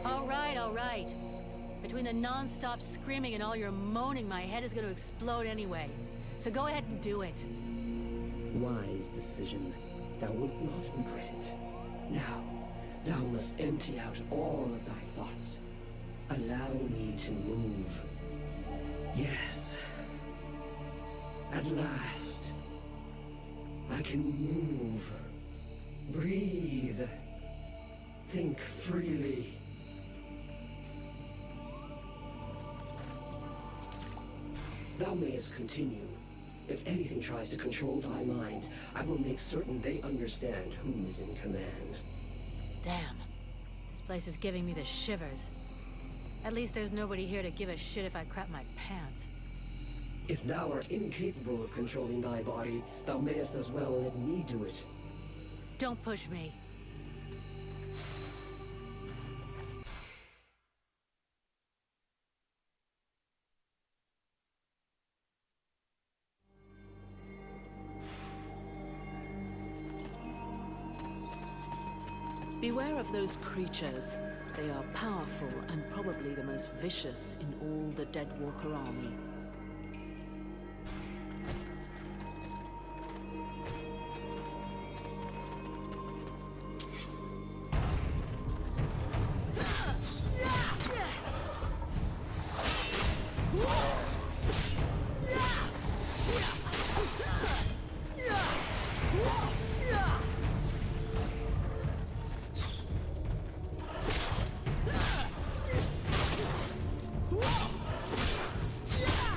All right. Between the non-stop screaming and all your moaning, my head is going to explode anyway. So go ahead and do it. Wise decision. Thou wilt not regret it. Now, thou must empty out all of thy thoughts. Allow me to move. Yes. At last, I can move, breathe, think freely. Thou mayest continue. If anything tries to control thy mind, I will make certain they understand who is in command. Damn. This place is giving me the shivers. At least there's nobody here to give a shit if I crap my pants. If thou art incapable of controlling thy body, thou mayest as well let me do it. Don't push me. Beware of those creatures. They are powerful and probably the most vicious in all the Deadwalker army. Yeah!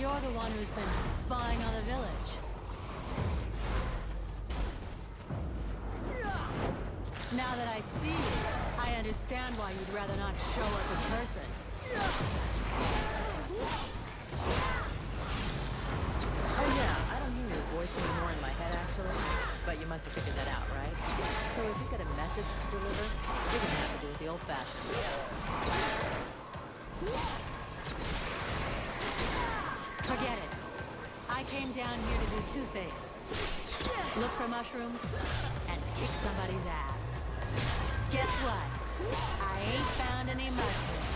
you're the one who's been spying on the village. Now that I see you, I understand why you'd rather not show up in person. Oh yeah, I don't hear your voice anymore in my head actually, but you must have figured that out, right? So if you got a message to deliver, you're gonna have to do it the old-fashioned way. Forget it. I came down here to do two things. Look for mushrooms and kick somebody's ass. Guess what? I ain't found any mushrooms.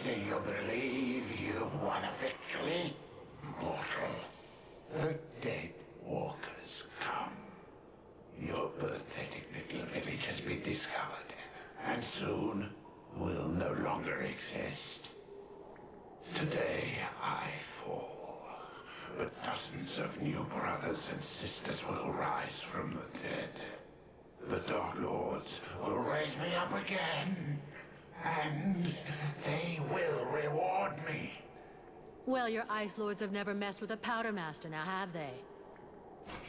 Do you believe you've won a victory, mortal? The dead walkers come. Your pathetic little village has been discovered, and soon will no longer exist. Today I fall, but dozens of new brothers and sisters will rise from the dead. The Dark Lords will raise me up again, and they will reward me. Well, your Ice Lords have never messed with a Powder Master, now have they?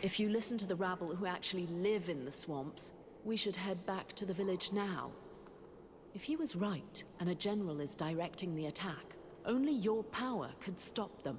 If you listen to the rabble who actually live in the swamps, we should head back to the village now. If he was right, and a general is directing the attack, only your power could stop them.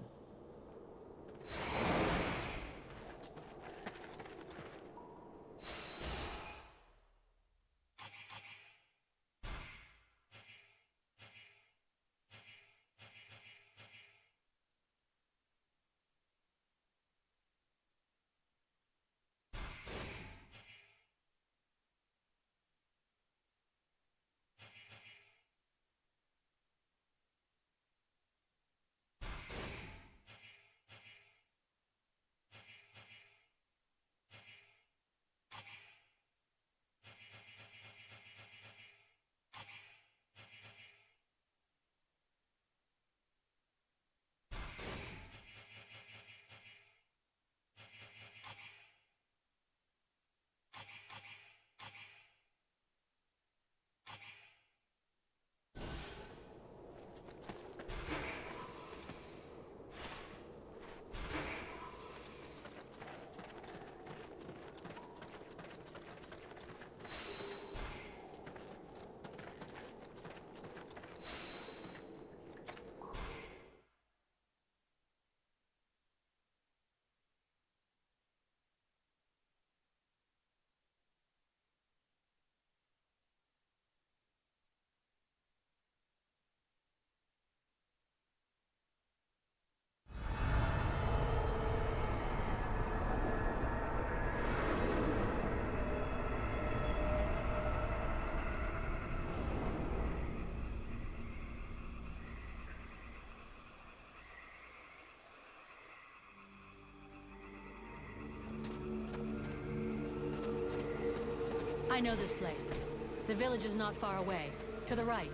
I know this place. The village is not far away. To the right.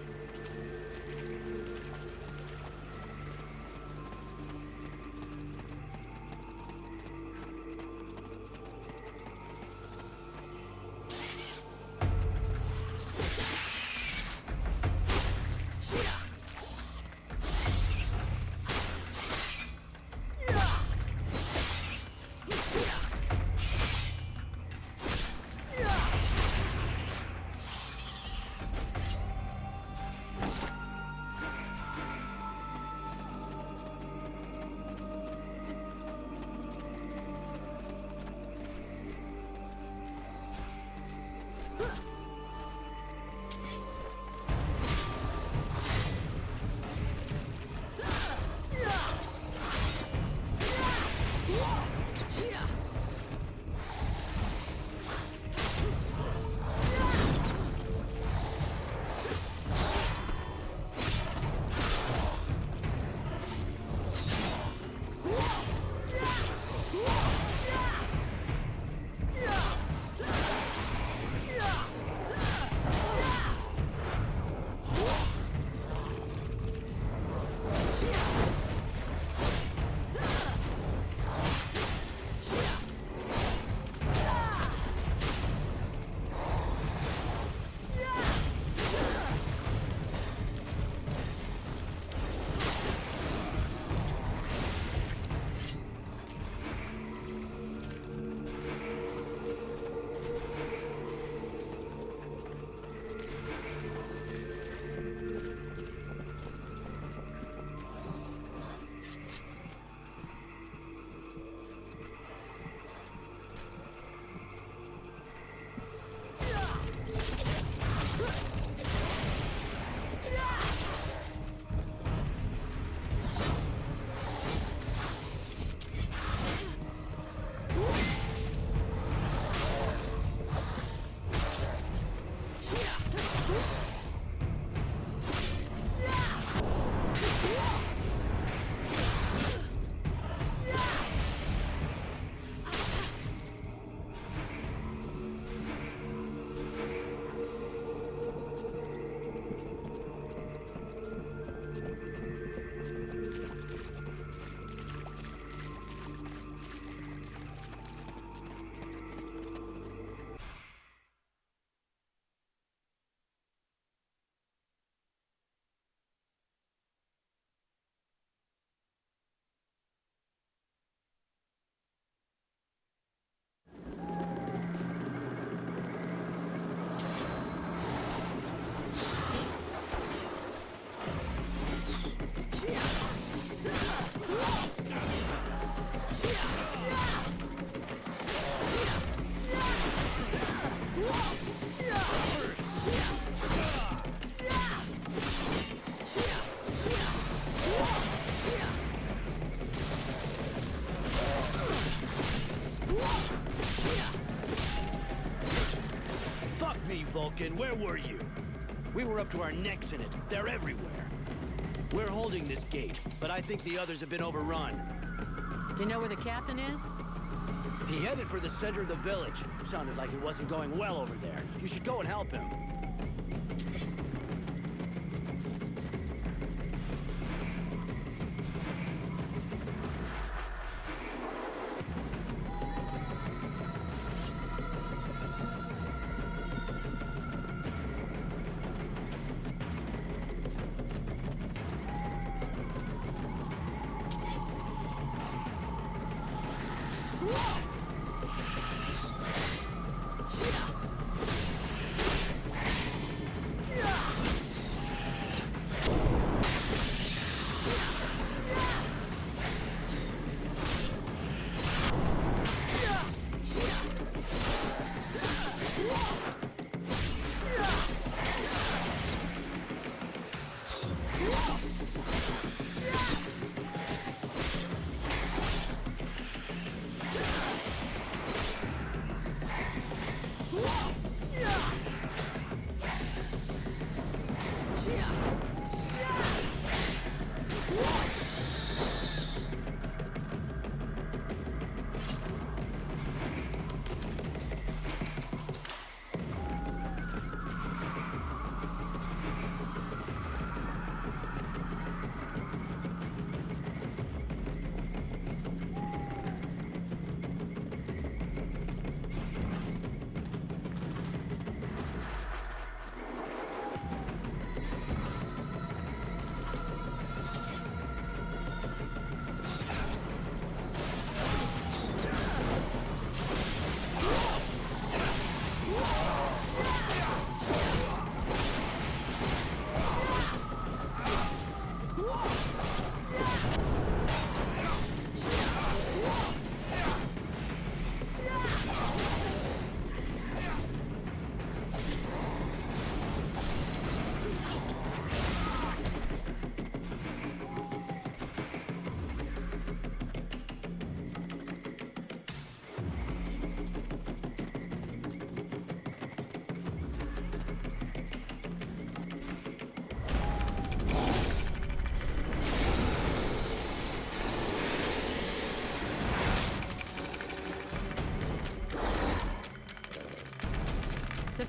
Vulcan, where were you? We were up to our necks in it. They're everywhere. We're holding this gate, but I think the others have been overrun. Do you know where the captain is? He headed for the center of the village. Sounded like it wasn't going well over there. You should go and help him. Yeah!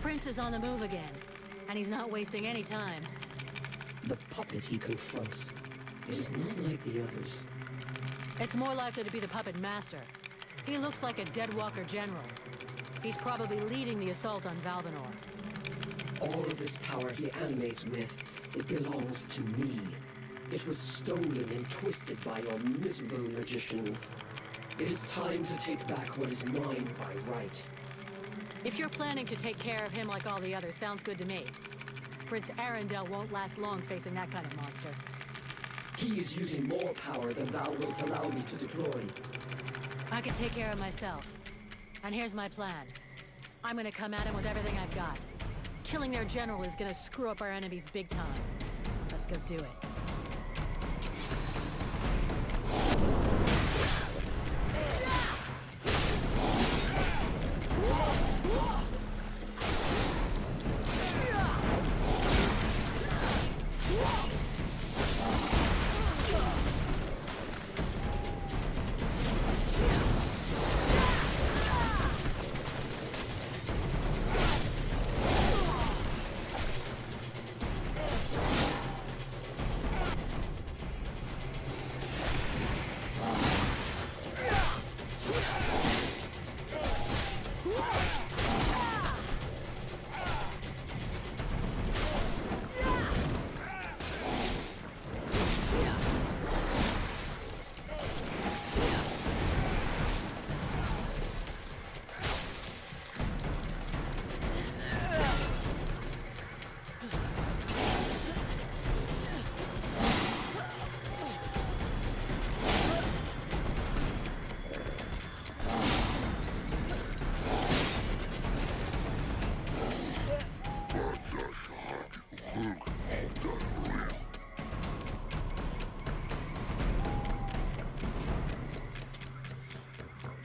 prince is on the move again, and he's not wasting any time. The puppet he confronts, it is not like the others. It's more likely to be the puppet master. He looks like a Deadwalker general. He's probably leading the assault on Valvanor. All of this power he animates with, it belongs to me. It was stolen and twisted by your miserable magicians. It is time to take back what is mine by right. If you're planning to take care of him like all the others, sounds good to me. Prince Arundel won't last long facing that kind of monster. He is using more power than thou wilt allow me to deploy. I can take care of myself. And here's my plan. I'm gonna come at him with everything I've got. Killing their general is gonna screw up our enemies big time. Let's go do it.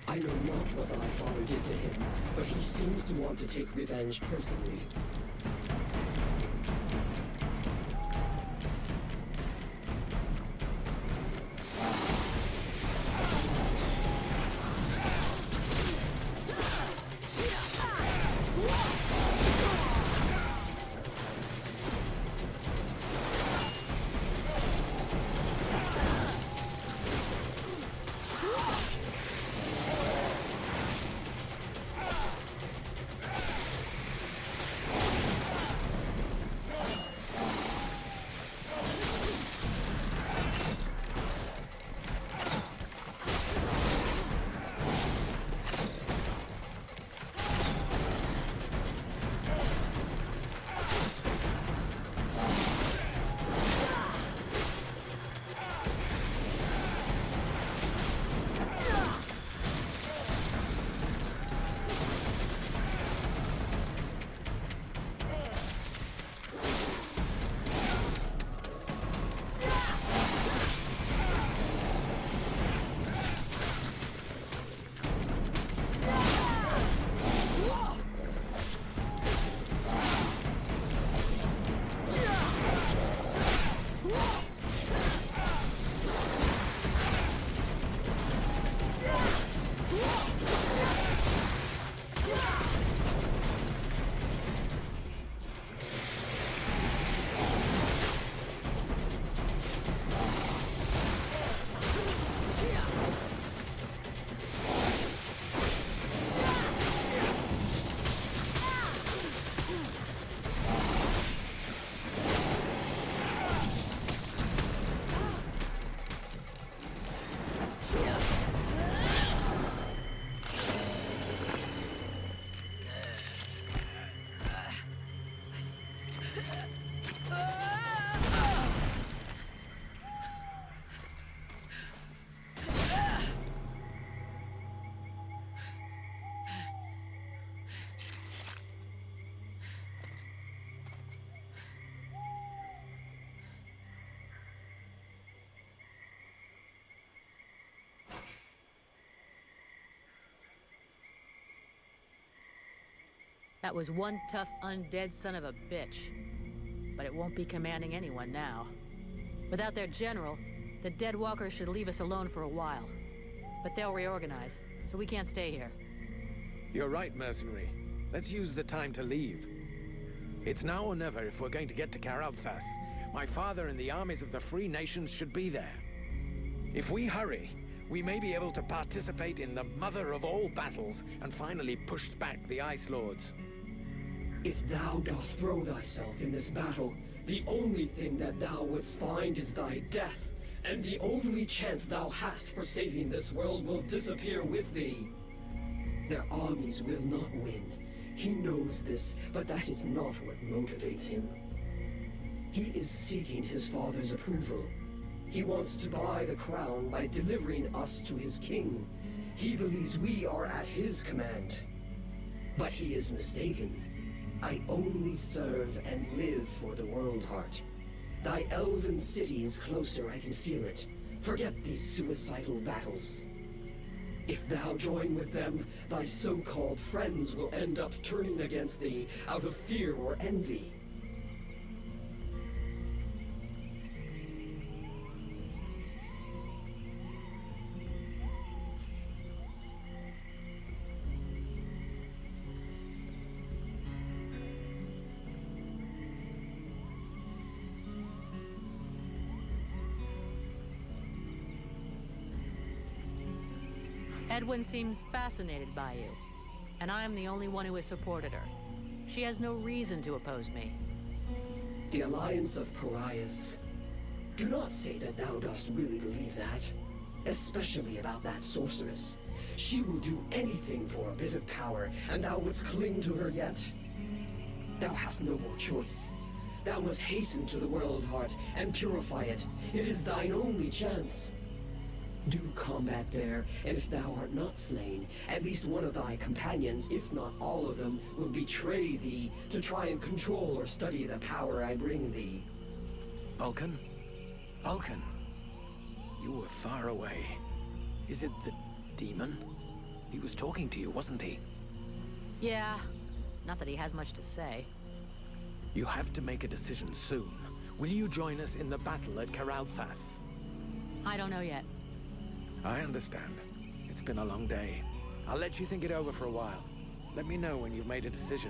I know not what my father did to him, but he seems to want to take revenge personally. That was one tough, undead son of a bitch. But it won't be commanding anyone now. Without their general, the Deadwalkers should leave us alone for a while. But they'll reorganize, so we can't stay here. You're right, mercenary. Let's use the time to leave. It's now or never if we're going to get to Karalthas. My father and the armies of the Free Nations should be there. If we hurry, we may be able to participate in the mother of all battles and finally push back the Ice Lords. If thou dost throw thyself in this battle, the only thing that thou wouldst find is thy death, and the only chance thou hast for saving this world will disappear with thee. Their armies will not win. He knows this, but that is not what motivates him. He is seeking his father's approval. He wants to buy the crown by delivering us to his king. He believes we are at his command. But he is mistaken. I only serve and live for the World Heart. Thy elven city is closer, I can feel it. Forget these suicidal battles. If thou join with them, thy so-called friends will end up turning against thee out of fear or envy. Edwin seems fascinated by you, and I am the only one who has supported her. She has no reason to oppose me. The alliance of pariahs. Do not say that thou dost really believe that. Especially about that sorceress. She will do anything for a bit of power, and thou wouldst cling to her yet. Thou hast no more choice. Thou must hasten to the World Heart and purify it. It is thine only chance. Do combat there, and if thou art not slain, at least one of thy companions, if not all of them, will betray thee to try and control or study the power I bring thee. Vulcan? Vulcan? You were far away. Is it the demon? He was talking to you, wasn't he? Yeah, not that he has much to say. You have to make a decision soon. Will you join us in the battle at Karalthas? I don't know yet. I understand. It's been a long day. I'll let you think it over for a while. Let me know when you've made a decision.